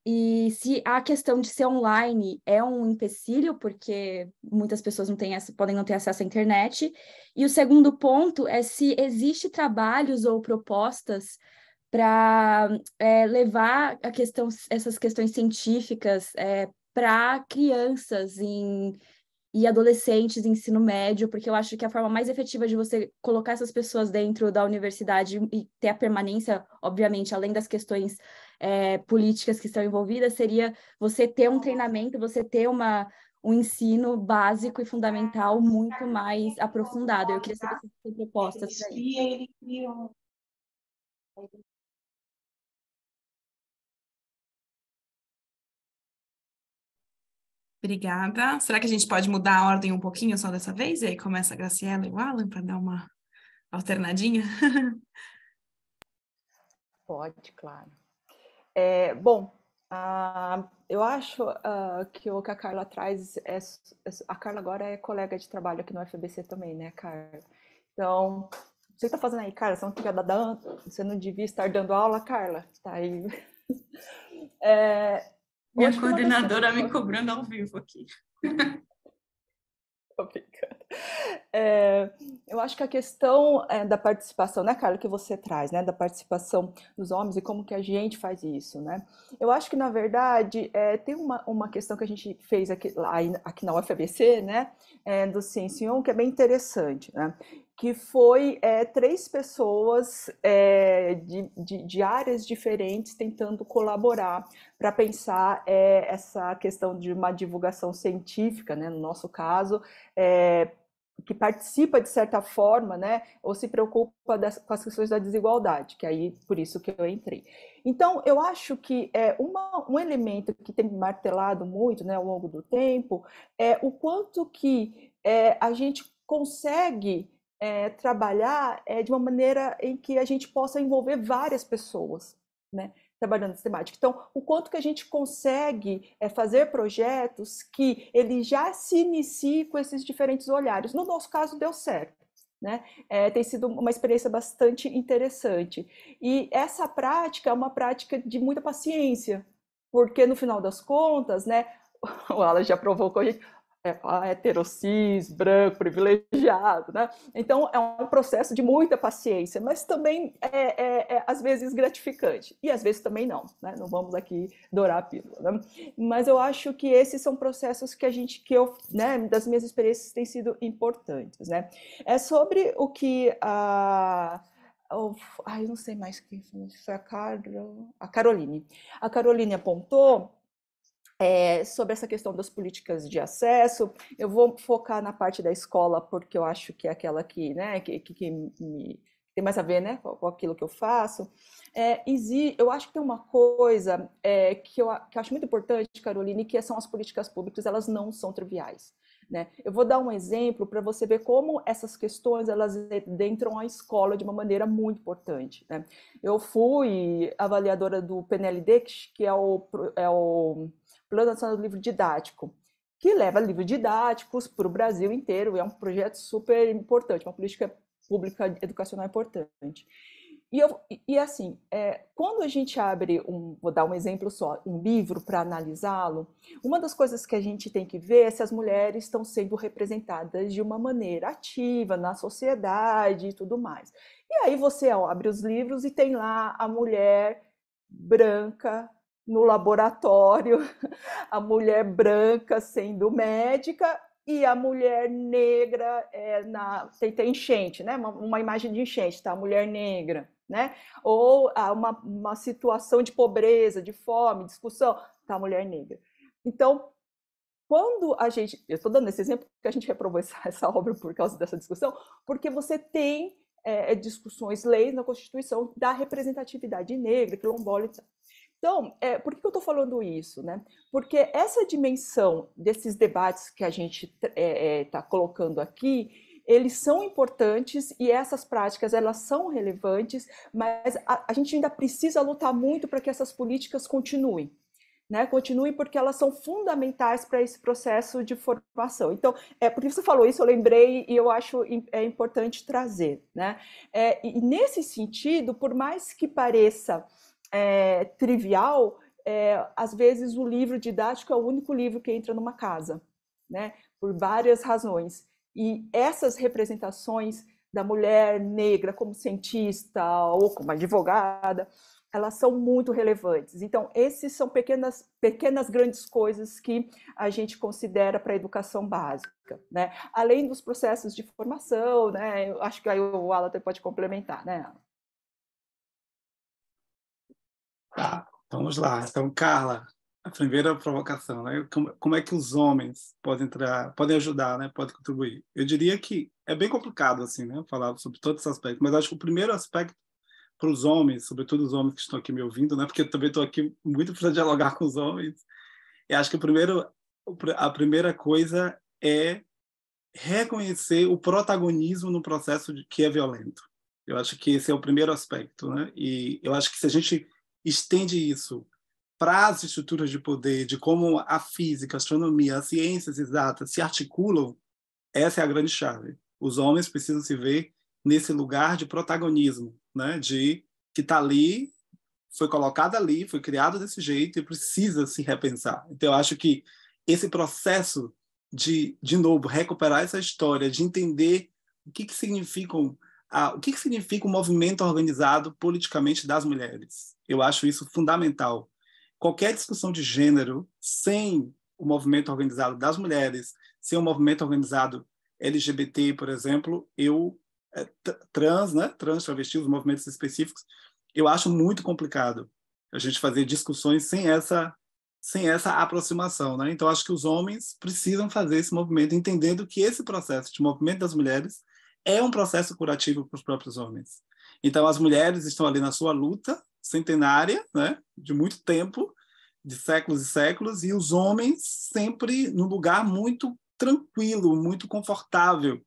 E se a questão de ser online é um empecilho, porque muitas pessoas podem não ter acesso à internet. E o segundo ponto é se existe trabalhos ou propostas para levar essas questões científicas para crianças e adolescentes em ensino médio, porque eu acho que a forma mais efetiva de você colocar essas pessoas dentro da universidade e ter a permanência, obviamente, além das questões políticas que estão envolvidas, seria você ter um treinamento, você ter um ensino básico e fundamental muito mais aprofundado. Eu queria saber se tem propostas para isso. Obrigada. Será que a gente pode mudar a ordem um pouquinho só dessa vez? E aí começa a Graciela e o Alan para dar uma alternadinha? Pode, claro. Bom, eu acho que o que a Carla traz a Carla agora é colega de trabalho aqui no UFABC também, né, Carla? Então, você está fazendo aí, Carla? Você não devia estar dando aula, Carla? Tá aí. Minha coordenadora me cobrando ao vivo aqui. Tô brincando. Eu acho que a questão da participação, né, Carla, que você traz, né, da participação dos homens e como que a gente faz isso, né? Eu acho que, na verdade, tem uma questão que a gente fez aqui na UFABC, né, do Ciência em Um, que é bem interessante, né? Que foi 3 pessoas de áreas diferentes tentando colaborar para pensar essa questão de uma divulgação científica, né, no nosso caso, que participa de certa forma, né, ou se preocupa com as questões da desigualdade, que aí por isso que eu entrei. Então, eu acho que um elemento que tem martelado muito, né, ao longo do tempo é o quanto que a gente consegue trabalhar de uma maneira em que a gente possa envolver várias pessoas, né, trabalhando nessa temática. Então, o quanto que a gente consegue fazer projetos que ele já se inicie com esses diferentes olhares. No nosso caso, deu certo, né? Tem sido uma experiência bastante interessante. E essa prática é uma prática de muita paciência, porque no final das contas, né, o Alan já provocou a gente, heterocis, branco, privilegiado, né? Então é um processo de muita paciência, mas também às vezes gratificante e às vezes também não, né? Não vamos aqui dourar a pílula, né? Mas eu acho que esses são processos que eu, né, das minhas experiências têm sido importantes, né? É sobre o que eu não sei mais quem foi a Caroline. A Caroline apontou sobre essa questão das políticas de acesso. Eu vou focar na parte da escola, porque eu acho que é aquela que, né, que tem mais a ver, né, com aquilo que eu faço. Eu acho que tem uma coisa que eu acho muito importante, Caroline, que são as políticas públicas, elas não são triviais, né? Eu vou dar um exemplo para você ver como essas questões elas adentram a escola de uma maneira muito importante, né? Eu fui avaliadora do PNLD, que é o Plano Nacional do Livro Didático, que leva livros didáticos para o Brasil inteiro, e é um projeto super importante, uma política pública educacional importante. E assim, quando a gente abre, vou dar um exemplo só, um livro para analisá-lo, uma das coisas que a gente tem que ver é se as mulheres estão sendo representadas de uma maneira ativa na sociedade e tudo mais. E aí você abre os livros e tem lá a mulher branca no laboratório, a mulher branca sendo médica e a mulher negra tem enchente, né? Uma imagem de enchente, tá? A mulher negra, né? Ou uma situação de pobreza, de fome, discussão, tá? A mulher negra. Então, quando a gente... Eu estou dando esse exemplo porque a gente reprovou essa obra por causa dessa discussão, porque você tem discussões, leis na Constituição da representatividade negra, quilombola e tal. Então, por que eu estou falando isso, né? Porque essa dimensão desses debates que a gente está colocando aqui, eles são importantes e essas práticas elas são relevantes, mas a gente ainda precisa lutar muito para que essas políticas continuem. Né, continuem porque elas são fundamentais para esse processo de formação. Então, porque você falou isso, eu lembrei e eu acho importante trazer. Né? E nesse sentido, por mais que pareça trivial, às vezes o livro didático é o único livro que entra numa casa, né? Por várias razões. E essas representações da mulher negra como cientista ou como advogada, elas são muito relevantes. Então, esses são pequenas grandes coisas que a gente considera para a educação básica, né? Além dos processos de formação, né? Eu acho que aí o Alan pode complementar, né? Tá, vamos lá. Então, Carla, a primeira provocação, né? Como é que os homens podem ajudar, né? Podem contribuir? Eu diria que é bem complicado, assim, né? Falar sobre todos esses aspectos, mas acho que o primeiro aspecto para os homens, sobretudo os homens que estão aqui me ouvindo, né? Porque eu também estou aqui muito para dialogar com os homens. E acho que a primeira coisa é reconhecer o protagonismo no processo que é violento. Eu acho que esse é o primeiro aspecto, né? E eu acho que se a gente estende isso para as estruturas de poder, de como a física, a astronomia, as ciências exatas se articulam, essa é a grande chave. Os homens precisam se ver nesse lugar de protagonismo, né? De que está ali, foi colocado ali, foi criado desse jeito e precisa se repensar. Então, eu acho que esse processo de novo, recuperar essa história, de entender o que significa o movimento organizado politicamente das mulheres. Eu acho isso fundamental. Qualquer discussão de gênero sem o movimento organizado das mulheres, sem o movimento organizado LGBT, por exemplo, trans, né? Trans, travesti, os movimentos específicos, eu acho muito complicado a gente fazer discussões sem essa aproximação, né? Então, acho que os homens precisam fazer esse movimento, entendendo que esse processo de movimento das mulheres é um processo curativo para os próprios homens. Então, as mulheres estão ali na sua luta centenária, né? De muito tempo, de séculos e séculos, e os homens sempre num lugar muito tranquilo, muito confortável.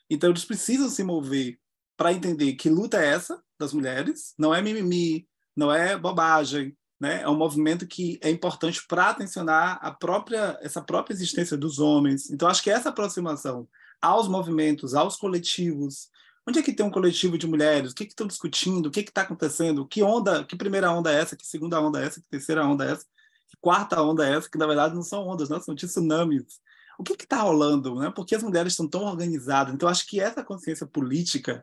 Então, eles precisam se mover para entender que luta é essa das mulheres, não é mimimi, não é bobagem, né? É um movimento que é importante para tensionar essa própria existência dos homens. Então, acho que essa aproximação aos movimentos, aos coletivos, onde é que tem um coletivo de mulheres? O que estão discutindo? O que está acontecendo? Que primeira onda é essa? Que segunda onda é essa? Que terceira onda é essa? Que quarta onda é essa? Que, na verdade, não são ondas, né? São tsunamis. O que está rolando? Né? Por que as mulheres estão tão organizadas? Então, acho que essa consciência política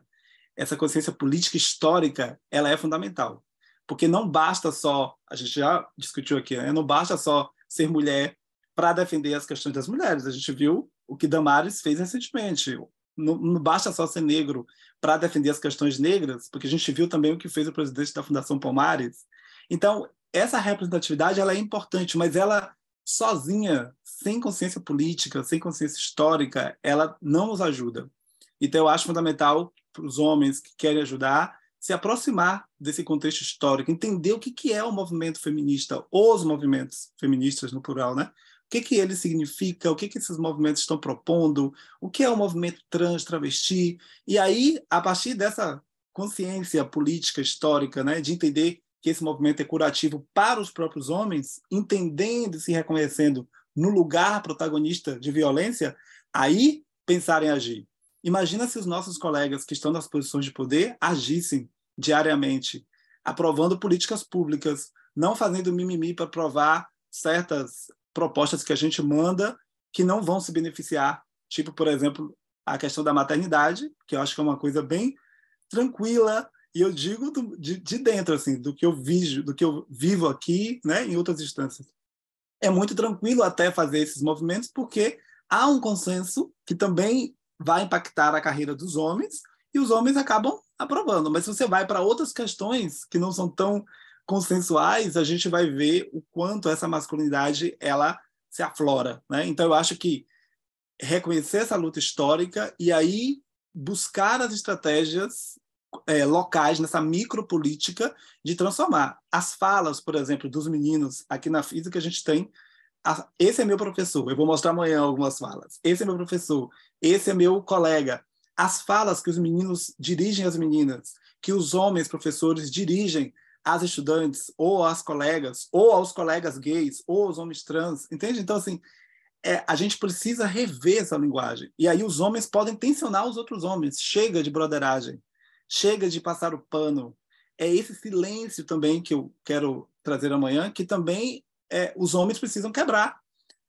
histórica, ela é fundamental. Porque não basta só, a gente já discutiu aqui, né? Não basta só ser mulher para defender as questões das mulheres. A gente viu o que Damares fez recentemente. Não basta só ser negro para defender as questões negras, porque a gente viu também o que fez o presidente da Fundação Palmares. Então, essa representatividade ela é importante, mas ela sozinha, sem consciência política, sem consciência histórica, ela não nos ajuda. Então, eu acho fundamental para os homens que querem ajudar se aproximar desse contexto histórico, entender o que é o movimento feminista, os movimentos feministas no plural, né? O que ele significa, o que esses movimentos estão propondo, o que é o movimento trans, travesti, e aí, a partir dessa consciência política, histórica, né, de entender que esse movimento é curativo para os próprios homens, entendendo e se reconhecendo no lugar protagonista de violência, aí pensar em agir. Imagina se os nossos colegas que estão nas posições de poder agissem diariamente, aprovando políticas públicas, não fazendo mimimi para aprovar certas propostas que a gente manda que não vão se beneficiar, tipo, por exemplo, a questão da maternidade, que eu acho que é uma coisa bem tranquila, e eu digo de dentro, assim, do que eu vivo aqui, né, em outras instâncias. É muito tranquilo até fazer esses movimentos, porque há um consenso que também vai impactar a carreira dos homens, e os homens acabam aprovando. Mas se você vai para outras questões que não são tão consensuais, a gente vai ver o quanto essa masculinidade ela se aflora, né? Então, eu acho que reconhecer essa luta histórica e aí buscar as estratégias locais nessa micropolítica de transformar. As falas, por exemplo, dos meninos aqui na física, a gente tem esse é meu professor, eu vou mostrar amanhã algumas falas. Esse é meu professor, esse é meu colega. As falas que os meninos dirigem às meninas, que os homens professores dirigem às estudantes, ou às colegas, ou aos colegas gays, ou aos homens trans, entende? Então, assim, a gente precisa rever essa linguagem. E aí os homens podem tensionar os outros homens. Chega de broderagem, chega de passar o pano. É esse silêncio também que eu quero trazer amanhã, que também os homens precisam quebrar.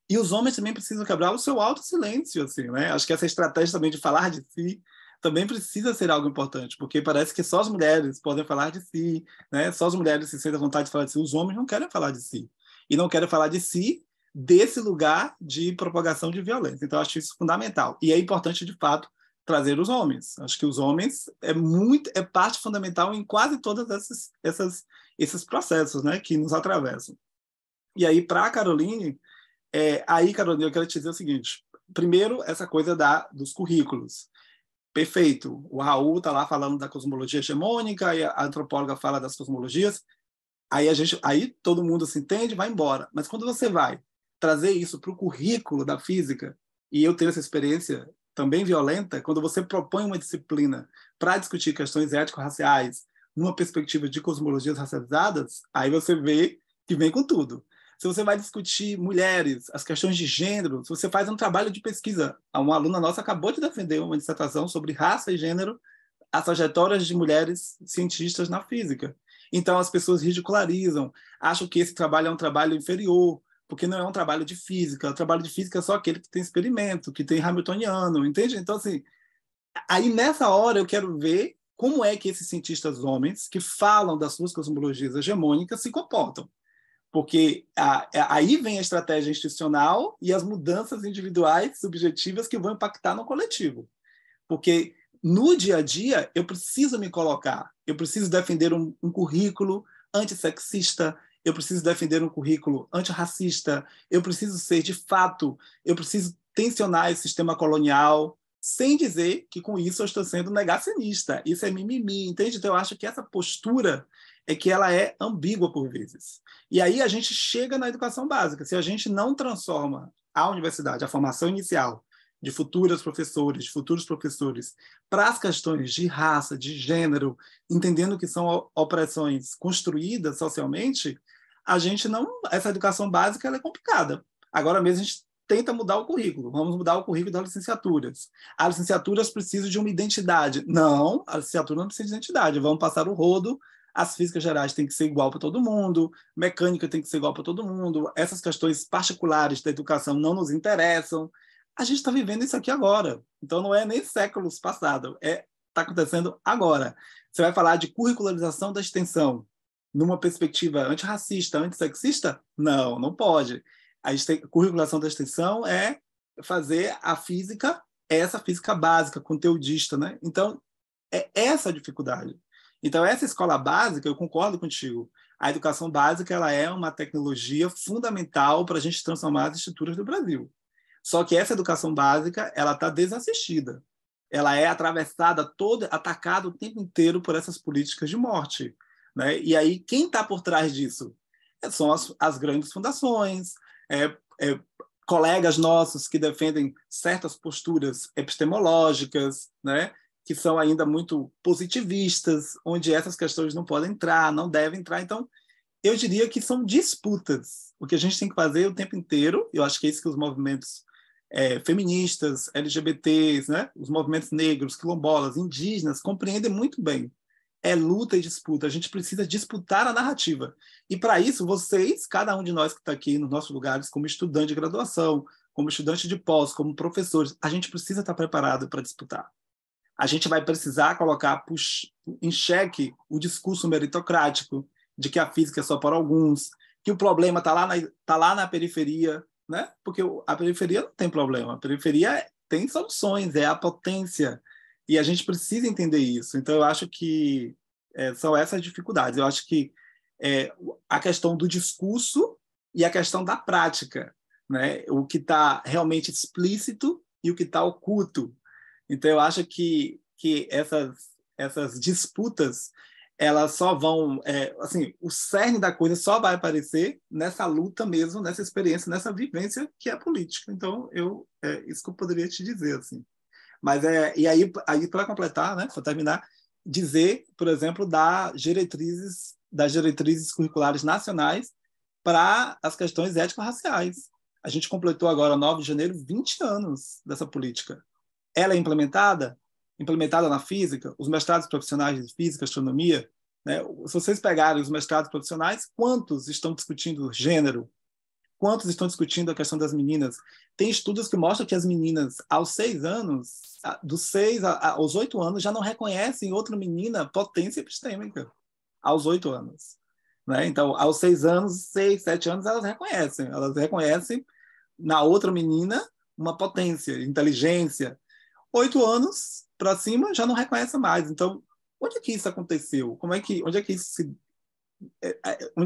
E os homens também precisam quebrar o seu auto-silêncio, assim, né? Acho que essa estratégia também de falar de si também precisa ser algo importante, porque parece que só as mulheres podem falar de si, né? Só as mulheres se sentem à vontade de falar de si. Os homens não querem falar de si. E não querem falar de si desse lugar de propagação de violência. Então, acho isso fundamental. E é importante, de fato, trazer os homens. Acho que os homens é parte fundamental em quase todos esses processos, né, que nos atravessam. E aí, para a Caroline, Caroline, eu quero te dizer o seguinte. Primeiro, essa coisa dos currículos. Perfeito. O Raul está lá falando da cosmologia hegemônica, e a antropóloga fala das cosmologias. Aí todo mundo se entende, vai embora. Mas quando você vai trazer isso para o currículo da física, e eu tenho essa experiência também violenta, quando você propõe uma disciplina para discutir questões ético-raciais numa perspectiva de cosmologias racializadas, aí você vê que vem com tudo. Se você vai discutir mulheres, as questões de gênero, se você faz um trabalho de pesquisa, uma aluna nossa acabou de defender uma dissertação sobre raça e gênero, as trajetórias de mulheres cientistas na física. Então, as pessoas ridicularizam, acham que esse trabalho é um trabalho inferior, porque não é um trabalho de física. O trabalho de física é só aquele que tem experimento, que tem hamiltoniano, entende? Então, assim, aí nessa hora eu quero ver como é que esses cientistas homens que falam das suas cosmologias hegemônicas se comportam. Porque aí vem a estratégia institucional e as mudanças individuais, subjetivas, que vão impactar no coletivo. Porque no dia a dia, eu preciso me colocar, eu preciso defender um currículo antissexista, eu preciso defender um currículo antirracista, eu preciso ser, de fato, eu preciso tensionar esse sistema colonial, sem dizer que com isso eu estou sendo negacionista. Isso é mimimi, entende? Então eu acho que essa postura é que ela é ambígua por vezes. E aí a gente chega na educação básica. Se a gente não transforma a universidade, a formação inicial, de futuros professores, para as questões de raça, de gênero, entendendo que são opressões construídas socialmente, essa educação básica ela é complicada. Agora mesmo a gente tenta mudar o currículo. Vamos mudar o currículo das licenciaturas. As licenciaturas precisam de uma identidade. Não, a licenciatura não precisa de identidade. Vamos passar o rodo. As físicas gerais têm que ser igual para todo mundo, mecânica tem que ser igual para todo mundo, essas questões particulares da educação não nos interessam. A gente está vivendo isso aqui agora. Então, não é nem séculos passados, está acontecendo agora. Você vai falar de curricularização da extensão numa perspectiva antirracista, antissexista? Não, não pode. Curricularização da extensão é fazer a física, essa física básica, conteudista, né? Então, é essa a dificuldade. Então, essa escola básica, eu concordo contigo, a educação básica ela é uma tecnologia fundamental para a gente transformar as estruturas do Brasil. Só que essa educação básica ela está desassistida. Ela é atravessada atacada o tempo inteiro por essas políticas de morte, né? E aí, quem está por trás disso? São as grandes fundações, colegas nossos que defendem certas posturas epistemológicas, né? Que são ainda muito positivistas, onde essas questões não podem entrar, não devem entrar. Então, eu diria que são disputas. O que a gente tem que fazer o tempo inteiro, eu acho que é isso que os movimentos feministas, LGBTs, né? Os movimentos negros, quilombolas, indígenas, compreendem muito bem. É luta e disputa. A gente precisa disputar a narrativa. E, para isso, vocês, cada um de nós que está aqui nos nossos lugares, como estudante de graduação, como estudante de pós, como professores, a gente precisa estar preparado para disputar. A gente vai precisar colocar em xeque o discurso meritocrático de que a física é só para alguns, que o problema está lá na periferia, né? Porque a periferia não tem problema, a periferia tem soluções, é a potência, e a gente precisa entender isso. Então, eu acho que são essas dificuldades. Eu acho que a questão do discurso e a questão da prática. né? O que está realmente explícito e o que está oculto. Então, eu acho que essas disputas, elas só vão... assim, o cerne da coisa só vai aparecer nessa luta mesmo, nessa experiência, nessa vivência que é a política. Então, isso que eu poderia te dizer, assim. Mas e aí para completar, né, para terminar, dizer, por exemplo, das diretrizes curriculares nacionais para as questões étnico-raciais. A gente completou agora, 9 de janeiro, 20 anos dessa política. Ela é implementada na física, os mestrados profissionais de física, astronomia, né? Se vocês pegarem os mestrados profissionais, quantos estão discutindo gênero? Quantos estão discutindo a questão das meninas? Tem estudos que mostram que as meninas, aos 6 anos, dos 6 aos 8 anos, já não reconhecem outra menina potência epistêmica. Aos 8 anos. Né? Então, aos 6 anos, 6, 7 anos, elas reconhecem. Elas reconhecem na outra menina uma potência, inteligência. 8 anos para cima já não reconhece mais. Então, onde é que isso aconteceu? Onde é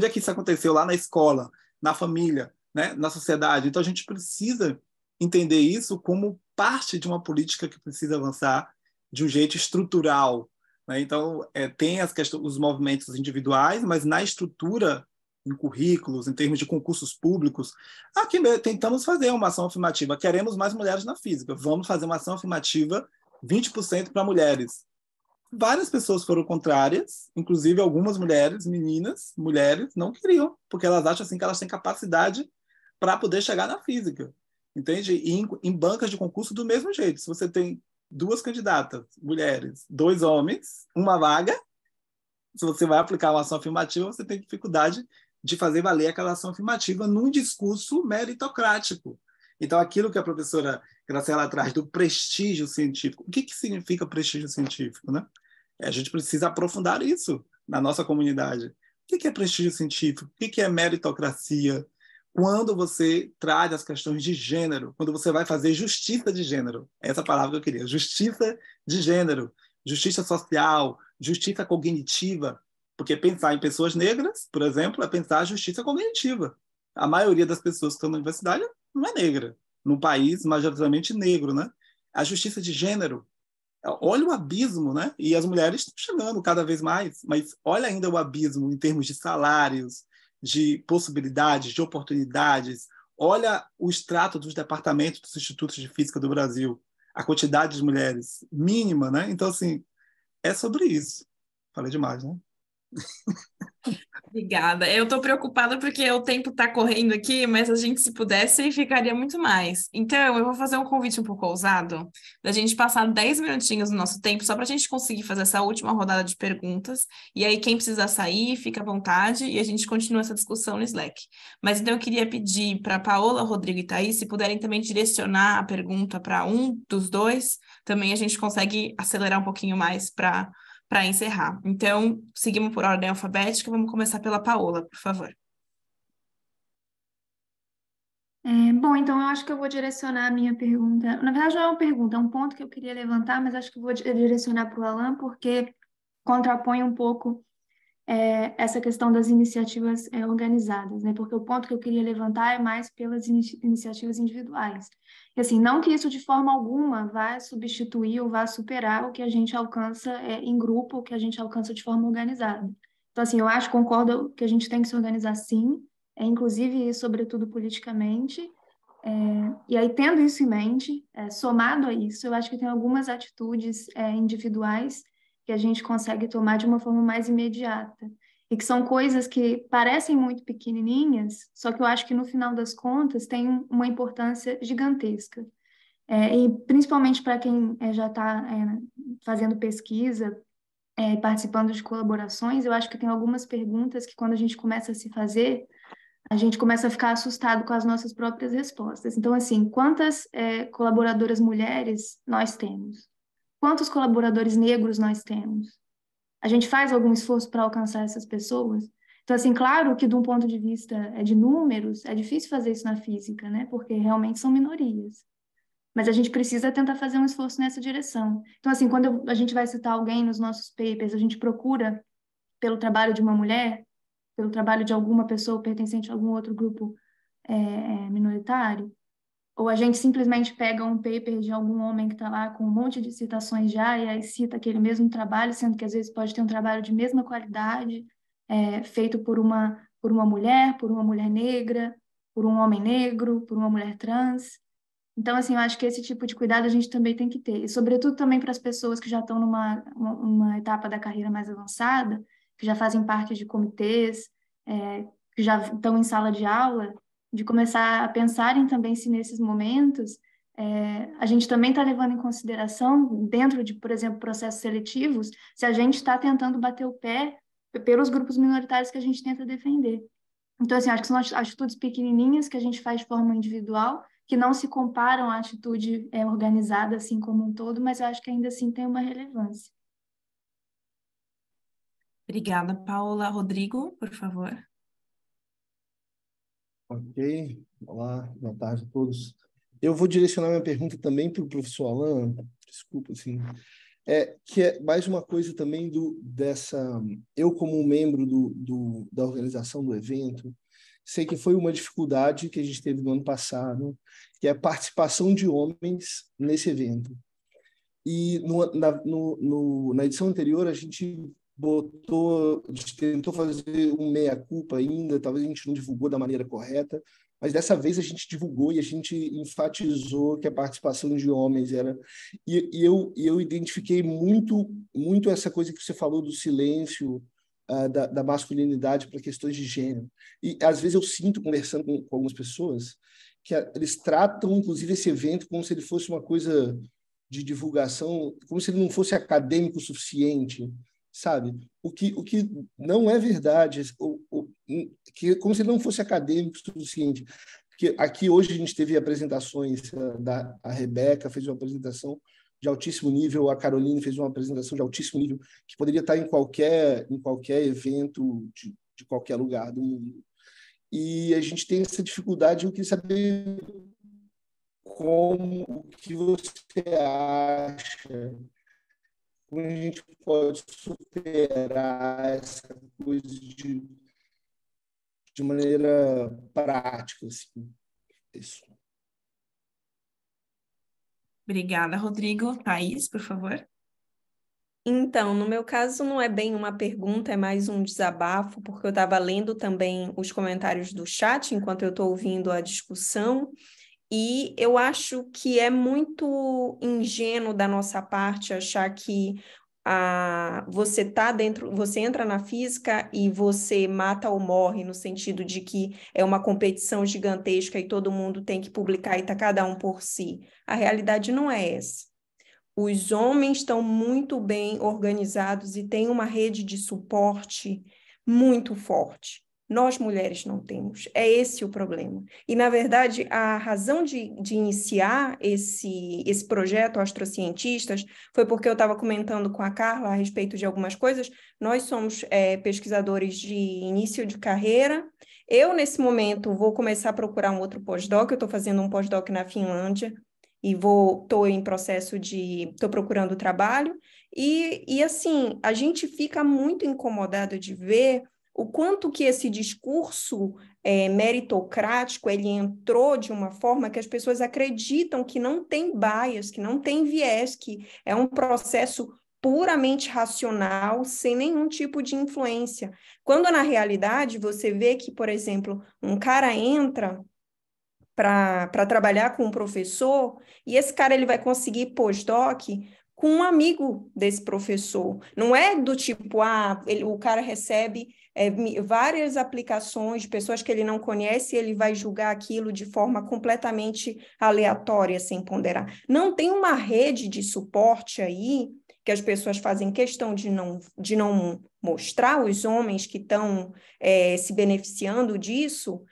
que isso aconteceu? Lá na escola, na família, né? Na sociedade. Então, a gente precisa entender isso como parte de uma política que precisa avançar de um jeito estrutural. Né? Então, tem os movimentos individuais, mas na estrutura, em currículos, em termos de concursos públicos, aqui tentamos fazer uma ação afirmativa. Queremos mais mulheres na física. Vamos fazer uma ação afirmativa 20% para mulheres. Várias pessoas foram contrárias, inclusive algumas mulheres, não queriam, porque elas acham assim que elas têm capacidade para poder chegar na física, entende? E em bancas de concurso do mesmo jeito. Se você tem 2 candidatas, mulheres, 2 homens, uma vaga, se você vai aplicar uma ação afirmativa, você tem dificuldade de fazer valer aquela ação afirmativa num discurso meritocrático. Então, aquilo que a professora Graciela traz do prestígio científico, o que significa prestígio científico, né? A gente precisa aprofundar isso na nossa comunidade. O que é prestígio científico? O que é meritocracia? Quando você traz as questões de gênero, quando você vai fazer justiça de gênero, essa palavra que eu queria, justiça de gênero, justiça social, justiça cognitiva, porque pensar em pessoas negras, por exemplo, é pensar justiça cognitiva. A maioria das pessoas que estão na universidade não é negra, num país majoritariamente negro, né? A justiça de gênero, olha o abismo, né? E as mulheres estão chegando cada vez mais, mas olha ainda o abismo em termos de salários, de possibilidades, de oportunidades. Olha o extrato dos departamentos dos institutos de física do Brasil, a quantidade de mulheres mínima, né? Então, assim, é sobre isso. Falei demais, né? Obrigada. Eu estou preocupada porque o tempo está correndo aqui, mas a gente, se pudesse, ficaria muito mais. Então, eu vou fazer um convite um pouco ousado, da gente passar 10 minutinhos do nosso tempo, só para a gente conseguir fazer essa última rodada de perguntas. E aí, quem precisar sair, fica à vontade e a gente continua essa discussão no Slack. Mas então, eu queria pedir para Paola, Rodrigo e Thaís, se puderem também direcionar a pergunta para um dos dois, também a gente consegue acelerar um pouquinho mais para encerrar. Então, seguimos por ordem alfabética, vamos começar pela Paola, por favor. Bom, então eu acho que eu vou direcionar a minha pergunta. Na verdade, não é uma pergunta, é um ponto que eu queria levantar, mas acho que eu vou direcionar para o Alan, porque contrapõe um pouco essa questão das iniciativas organizadas, né? Porque o ponto que eu queria levantar é mais pelas iniciativas individuais. E, assim, não que isso de forma alguma vá substituir ou vá superar o que a gente alcança em grupo, o que a gente alcança de forma organizada. Então, assim, eu acho, concordo que a gente tem que se organizar sim, inclusive e sobretudo politicamente. E aí, tendo isso em mente, somado a isso, eu acho que tem algumas atitudes individuais que a gente consegue tomar de uma forma mais imediata. E que são coisas que parecem muito pequenininhas, só que eu acho que no final das contas tem uma importância gigantesca. E principalmente para quem já está fazendo pesquisa, participando de colaborações, eu acho que tem algumas perguntas que quando a gente começa a se fazer, a gente começa a ficar assustado com as nossas próprias respostas. Então, assim, quantas colaboradoras mulheres nós temos? Quantos colaboradores negros nós temos? A gente faz algum esforço para alcançar essas pessoas? Então, assim, claro que de um ponto de vista de números, é difícil fazer isso na física, né? Porque realmente são minorias. Mas a gente precisa tentar fazer um esforço nessa direção. Então, assim, quando a gente vai citar alguém nos nossos papers, a gente procura pelo trabalho de uma mulher, pelo trabalho de alguma pessoa pertencente a algum outro grupo minoritário? Ou a gente simplesmente pega um paper de algum homem que está lá com um monte de citações já e aí cita aquele mesmo trabalho, sendo que às vezes pode ter um trabalho de mesma qualidade, feito por uma mulher negra, por um homem negro, por uma mulher trans. Então, assim, eu acho que esse tipo de cuidado a gente também tem que ter. E, sobretudo, também para as pessoas que já estão numa etapa da carreira mais avançada, que já fazem parte de comitês, que já estão em sala de aula, de começar a pensarem também se nesses momentos a gente também está levando em consideração, dentro de, por exemplo, processos seletivos, se a gente está tentando bater o pé pelos grupos minoritários que a gente tenta defender. Então, assim, acho que são atitudes pequenininhas que a gente faz de forma individual, que não se comparam à atitude organizada, assim, como um todo, mas eu acho que ainda assim tem uma relevância. Obrigada, Paula. Rodrigo, por favor. Ok, olá, boa tarde a todos. Eu vou direcionar minha pergunta também para o professor Alan, desculpa, assim, que é mais uma coisa também eu como membro da organização do evento, sei que foi uma dificuldade que a gente teve no ano passado, que é a participação de homens nesse evento. E na edição anterior a gente tentou fazer um meia-culpa ainda, talvez a gente não divulgou da maneira correta, mas dessa vez a gente divulgou e a gente enfatizou que a participação de homens era... E eu identifiquei muito essa coisa que você falou do silêncio, da masculinidade para questões de gênero. E às vezes eu sinto, conversando com algumas pessoas, que eles tratam, inclusive, esse evento como se ele fosse uma coisa de divulgação, como se ele não fosse acadêmico o suficiente, sabe? O que não é verdade, como se ele não fosse acadêmico o suficiente. Porque aqui hoje a gente teve apresentações, a Rebeca fez uma apresentação de altíssimo nível, a Caroline fez uma apresentação de altíssimo nível, que poderia estar em qualquer evento de qualquer lugar do mundo. E a gente tem essa dificuldade, eu queria saber o que você acha, como a gente pode superar essa coisa de maneira prática, assim. Isso. Obrigada, Rodrigo. Thaís, por favor. Então, no meu caso, não é bem uma pergunta, é mais um desabafo, porque eu estava lendo também os comentários do chat enquanto eu estou ouvindo a discussão, e eu acho que é muito ingênuo da nossa parte achar que você tá dentro, você entra na física e você mata ou morre, no sentido de que é uma competição gigantesca e todo mundo tem que publicar e tá cada um por si. A realidade não é essa. Os homens estão muito bem organizados e têm uma rede de suporte muito forte. Nós, mulheres, não temos. É esse o problema. E, na verdade, a razão de iniciar esse projeto Astrocientistas foi porque eu estava comentando com a Carla a respeito de algumas coisas. Nós somos pesquisadores de início de carreira. Eu, nesse momento, vou começar a procurar um outro pós-doc. Eu estou fazendo um pós-doc na Finlândia e estou em processo estou procurando trabalho, e assim, a gente fica muito incomodado de ver o quanto que esse discurso meritocrático, ele entrou de uma forma que as pessoas acreditam que não tem bias, que não tem viés, que é um processo puramente racional, sem nenhum tipo de influência. Quando, na realidade, você vê que, por exemplo, um cara entra para trabalhar com um professor, e esse cara ele vai conseguir pós-doc com um amigo desse professor. Não é do tipo, o cara recebe várias aplicações de pessoas que ele não conhece e ele vai julgar aquilo de forma completamente aleatória, sem ponderar. Não tem uma rede de suporte aí que as pessoas fazem questão de não mostrar, os homens que estão se beneficiando disso,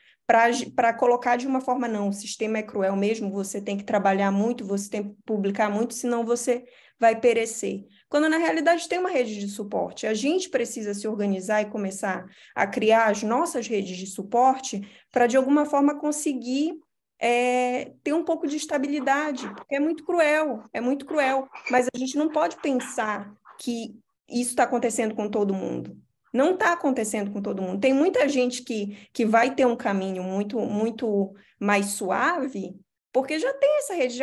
para colocar de uma forma, não, o sistema é cruel mesmo, você tem que trabalhar muito, você tem que publicar muito, senão você vai perecer. Quando, na realidade, tem uma rede de suporte. A gente precisa se organizar e começar a criar as nossas redes de suporte para, de alguma forma, conseguir ter um pouco de estabilidade, porque é muito cruel, mas a gente não pode pensar que isso está acontecendo com todo mundo. Não está acontecendo com todo mundo. Tem muita gente que vai ter um caminho muito mais suave, porque já tem essa rede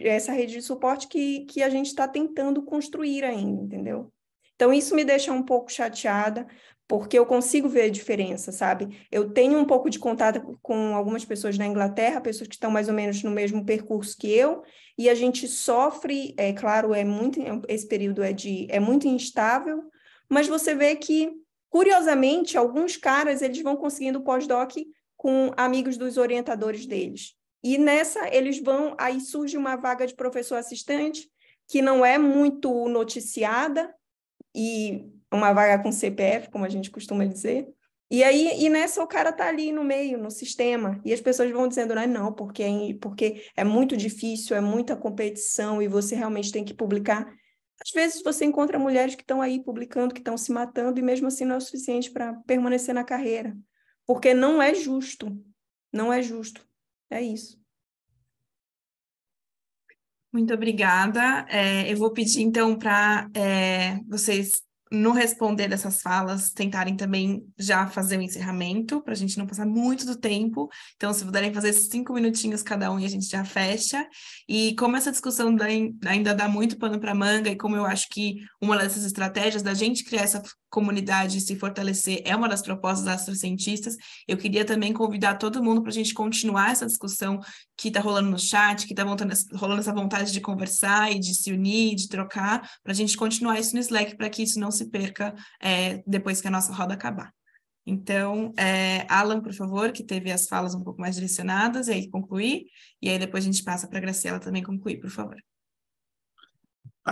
essa rede de suporte que a gente está tentando construir ainda, entendeu? Então, isso me deixa um pouco chateada, porque eu consigo ver a diferença, sabe? Eu tenho um pouco de contato com algumas pessoas na Inglaterra, pessoas que estão mais ou menos no mesmo percurso que eu, e a gente sofre, é claro, esse período é muito instável, mas você vê que, curiosamente, alguns caras eles vão conseguindo pós-doc com amigos dos orientadores deles. E nessa, aí surge uma vaga de professor assistente, que não é muito noticiada, e uma vaga com CPF, como a gente costuma dizer. E nessa o cara tá ali no meio, no sistema, e as pessoas vão dizendo, não, porque é muito difícil, é muita competição, e você realmente tem que publicar. Às vezes você encontra mulheres que estão aí publicando, que estão se matando, e mesmo assim não é o suficiente para permanecer na carreira. Porque não é justo. Não é justo. É isso. Muito obrigada. Eu vou pedir, então, para vocês, no responder dessas falas, tentarem também já fazer o encerramento, para a gente não passar muito do tempo. Então, se puderem fazer 5 minutinhos cada um e a gente já fecha. E como essa discussão ainda dá muito pano para manga, e como eu acho que uma dessas estratégias da gente criar essa comunidade e se fortalecer é uma das propostas das astrocientistas, eu queria também convidar todo mundo para a gente continuar essa discussão que está rolando no chat, que está rolando essa vontade de conversar e de se unir, de trocar, para a gente continuar isso no Slack, para que isso não se perca depois que a nossa roda acabar. Então, Alan, por favor, que teve as falas um pouco mais direcionadas, e aí concluir, e aí depois a gente passa para a Graciela também concluir, por favor.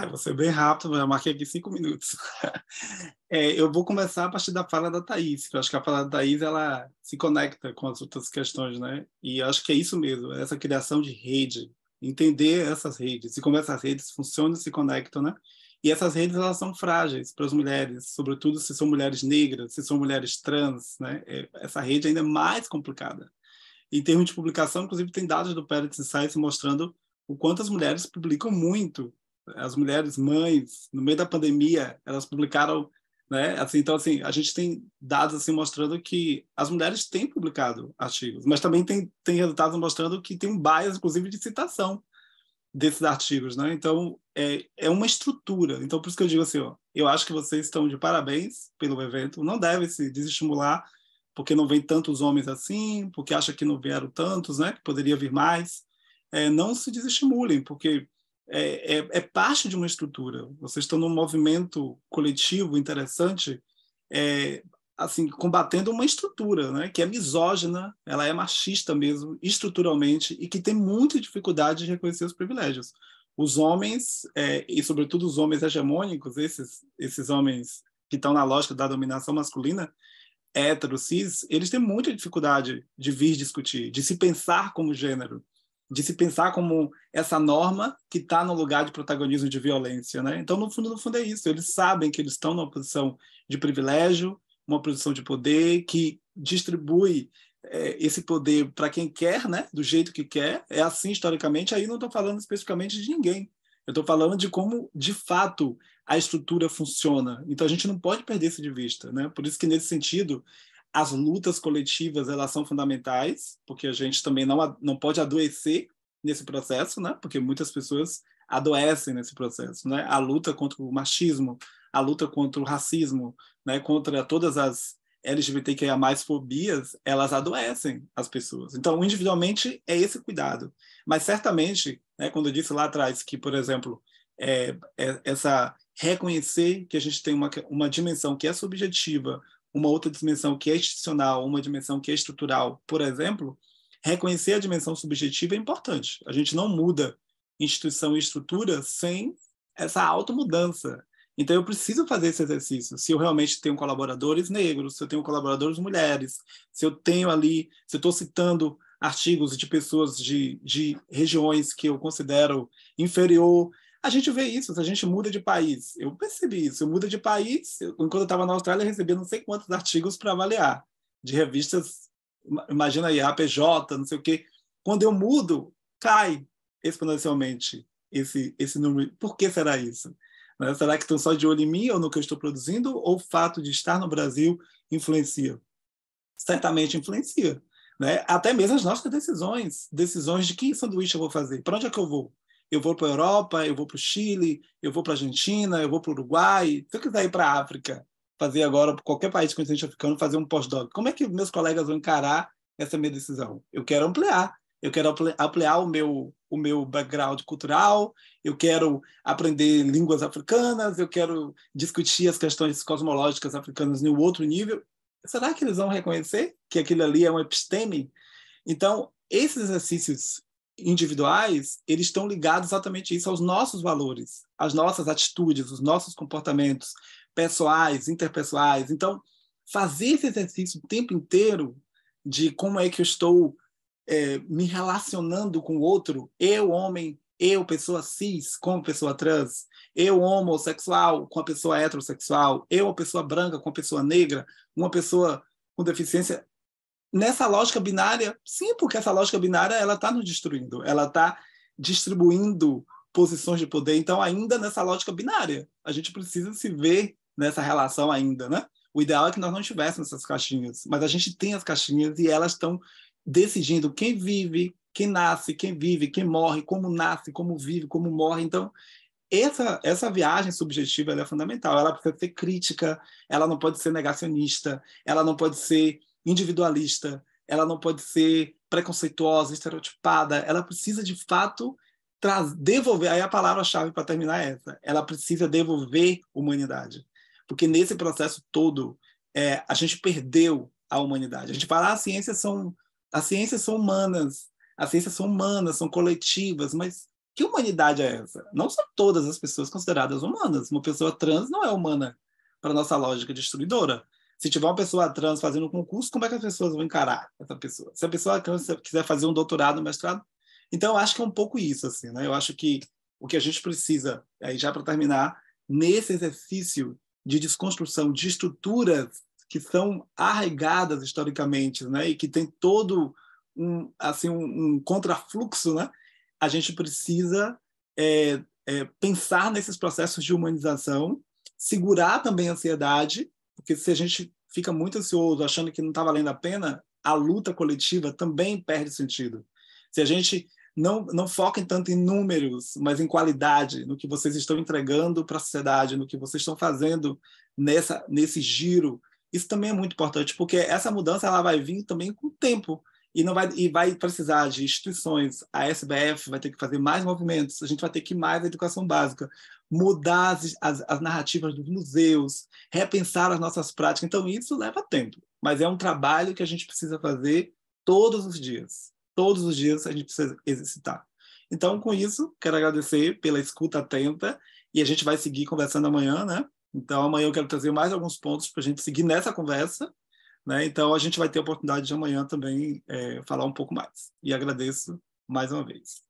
Vou ser bem rápido, eu marquei aqui 5 minutos. Eu vou começar a partir da fala da Thaís, que eu acho que a fala da Thaís ela se conecta com as outras questões, né? E eu acho que é isso mesmo, essa criação de rede, entender essas redes, e como essas redes funcionam e se conectam, né? E essas redes elas são frágeis para as mulheres, sobretudo se são mulheres negras, se são mulheres trans, né? Essa rede ainda é mais complicada. Em termos de publicação, inclusive, tem dados do Parents Insights mostrando o quanto as mulheres publicam muito. As mulheres mães, no meio da pandemia, elas publicaram, né? Assim, então, assim, a gente tem dados assim mostrando que as mulheres têm publicado artigos, mas também tem resultados mostrando que tem um bias, inclusive, de citação desses artigos, né? Então, é uma estrutura. Então, por isso que eu digo assim, eu acho que vocês estão de parabéns pelo evento, não deve se desestimular porque não vem tantos homens assim, porque acha que não vieram tantos, né? Que poderia vir mais. Não se desestimulem, porque é parte de uma estrutura. Vocês estão num movimento coletivo interessante, assim, combatendo uma estrutura, né, que é misógina, ela é machista mesmo, estruturalmente, e que tem muita dificuldade de reconhecer os privilégios. Os homens, e sobretudo os homens hegemônicos, esses homens que estão na lógica da dominação masculina, hétero, cis, eles têm muita dificuldade de vir discutir, de se pensar como gênero, de se pensar como essa norma que está no lugar de protagonismo de violência, né? Então, no fundo é isso. Eles sabem que eles estão numa posição de privilégio, uma posição de poder que distribui esse poder para quem quer, né? Do jeito que quer. É assim historicamente. Aí não estou falando especificamente de ninguém. Eu estou falando de como, de fato, a estrutura funciona. Então, a gente não pode perder isso de vista, né? Por isso que, nesse sentido, as lutas coletivas elas são fundamentais, porque a gente também não pode adoecer nesse processo, né? Porque muitas pessoas adoecem nesse processo, né? A luta contra o machismo, a luta contra o racismo, né? Contra todas as LGBTQIA+ fobias, elas adoecem as pessoas. Então, individualmente, é esse cuidado. Mas, certamente, né, quando eu disse lá atrás que, por exemplo, essa reconhecer que a gente tem uma dimensão que é subjetiva, uma outra dimensão que é institucional, uma dimensão que é estrutural, por exemplo, reconhecer a dimensão subjetiva é importante. A gente não muda instituição e estrutura sem essa automudança. Então, eu preciso fazer esse exercício. Se eu realmente tenho colaboradores negros, se eu tenho colaboradores mulheres, se eu tenho ali, se eu estou citando artigos de pessoas de regiões que eu considero inferior, a gente vê isso, a gente muda de país. Eu percebi isso, eu mudo de país. Quando eu estava na Austrália, eu recebi não sei quantos artigos para avaliar, de revistas, imagina aí, APJ, não sei o quê. Quando eu mudo, cai exponencialmente esse número. Por que será isso? Né? Será que estão só de olho em mim ou no que eu estou produzindo? Ou o fato de estar no Brasil influencia? Certamente influencia. Né? Até mesmo as nossas decisões de que sanduíche eu vou fazer, para onde é que eu vou? Eu vou para a Europa, eu vou para o Chile, eu vou para a Argentina, eu vou para o Uruguai. Se eu quiser ir para a África, fazer agora, para qualquer país do continente africano, fazer um pós-doc, como é que meus colegas vão encarar essa minha decisão? Eu quero ampliar. Eu quero ampliar o meu background cultural, eu quero aprender línguas africanas, eu quero discutir as questões cosmológicas africanas em um outro nível. Será que eles vão reconhecer que aquilo ali é um episteme? Então, esses exercícios individuais, eles estão ligados exatamente isso, aos nossos valores, às nossas atitudes, os nossos comportamentos pessoais, interpessoais. Então, fazer esse exercício o tempo inteiro de como é que eu estou me relacionando com o outro, eu, homem, eu, pessoa cis, com pessoa trans, eu, homossexual, com a pessoa heterossexual, eu, a pessoa branca, com a pessoa negra, uma pessoa com deficiência. Nessa lógica binária, sim, porque essa lógica binária ela está nos destruindo, ela está distribuindo posições de poder. Então, ainda nessa lógica binária, a gente precisa se ver nessa relação ainda, né? O ideal é que nós não tivéssemos essas caixinhas, mas a gente tem as caixinhas e elas estão decidindo quem vive, quem nasce, quem vive, quem morre, como nasce, como vive, como morre. Então, essa viagem subjetiva ela é fundamental. Ela precisa ser crítica, ela não pode ser negacionista, ela não pode ser individualista, ela não pode ser preconceituosa, estereotipada. Ela precisa, de fato, devolver. Aí a palavra-chave para terminar é essa. Ela precisa devolver humanidade. Porque nesse processo todo, a gente perdeu a humanidade. A gente fala, as ciências são humanas, são coletivas, mas que humanidade é essa? Não são todas as pessoas consideradas humanas. Uma pessoa trans não é humana para a nossa lógica destruidora. Se tiver uma pessoa trans fazendo um concurso, como é que as pessoas vão encarar essa pessoa? Se a pessoa trans quiser fazer um doutorado, um mestrado. Então, eu acho que é um pouco isso, assim, né? Eu acho que o que a gente precisa, aí já para terminar, nesse exercício de desconstrução de estruturas que são arraigadas historicamente, né? E que tem todo um contrafluxo, né? A gente precisa pensar nesses processos de humanização, segurar também a ansiedade, porque se a gente fica muito ansioso, achando que não está valendo a pena, a luta coletiva também perde sentido. Se a gente não foca tanto em números, mas em qualidade, no que vocês estão entregando para a sociedade, no que vocês estão fazendo nesse giro, isso também é muito importante, porque essa mudança ela vai vir também com o tempo. E vai precisar de instituições. A SBF vai ter que fazer mais movimentos, a gente vai ter que ir mais na educação básica, mudar as narrativas dos museus, repensar as nossas práticas. Então, isso leva tempo, mas é um trabalho que a gente precisa fazer todos os dias. Todos os dias a gente precisa exercitar. Então, com isso, quero agradecer pela escuta atenta e a gente vai seguir conversando amanhã, né? Então, amanhã eu quero trazer mais alguns pontos para a gente seguir nessa conversa. Né? Então, a gente vai ter a oportunidade de amanhã também falar um pouco mais. E agradeço mais uma vez.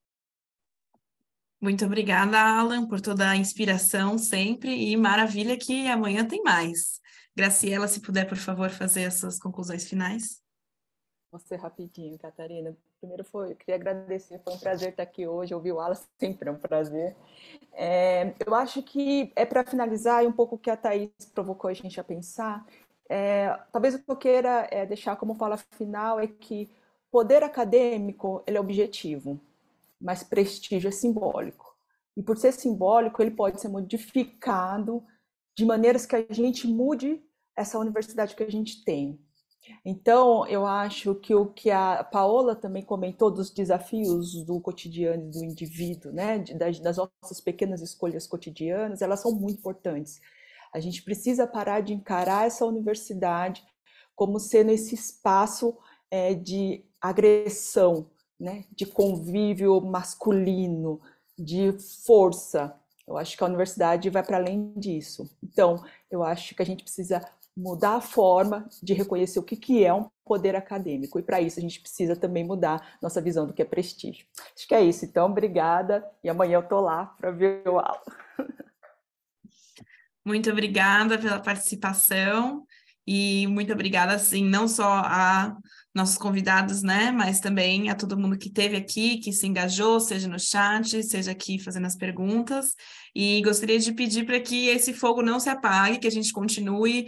Muito obrigada, Alan, por toda a inspiração sempre e maravilha que amanhã tem mais. Graciela, se puder, por favor, fazer essas conclusões finais. Vou ser rapidinho, Catarina. Primeiro eu queria agradecer, foi um prazer estar aqui hoje, ouvir o Alan, sempre é um prazer. Eu acho que para finalizar, e um pouco o que a Thaís provocou a gente a pensar, talvez o que eu queira deixar como fala final é que poder acadêmico ele é objetivo, mas prestígio é simbólico. E por ser simbólico, ele pode ser modificado de maneiras que a gente mude essa universidade que a gente tem. Então, eu acho que o que a Paola também comentou dos desafios do cotidiano do indivíduo, né, das nossas pequenas escolhas cotidianas, elas são muito importantes. A gente precisa parar de encarar essa universidade como sendo esse espaço de agressão, né? De convívio masculino, de força. Eu acho que a universidade vai para além disso. Então, eu acho que a gente precisa mudar a forma de reconhecer o que é um poder acadêmico. E para isso a gente precisa também mudar nossa visão do que é prestígio. Acho que é isso. Então, obrigada. E amanhã eu estou lá para ver o aula. Muito obrigada pela participação e muito obrigada, assim, não só a nossos convidados, né? Mas também a todo mundo que esteve aqui, que se engajou, seja no chat, seja aqui fazendo as perguntas. E gostaria de pedir para que esse fogo não se apague, que a gente continue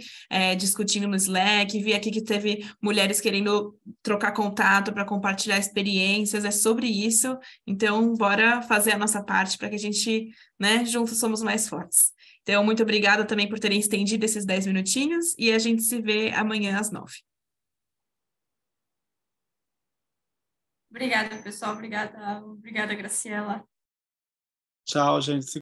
discutindo no Slack. Vi aqui que teve mulheres querendo trocar contato para compartilhar experiências, é sobre isso. Então, bora fazer a nossa parte para que a gente, né, juntos somos mais fortes. Então, muito obrigada também por terem estendido esses 10 minutinhos e a gente se vê amanhã às 9. Obrigada, pessoal. Obrigada, Graciela. Tchau, gente.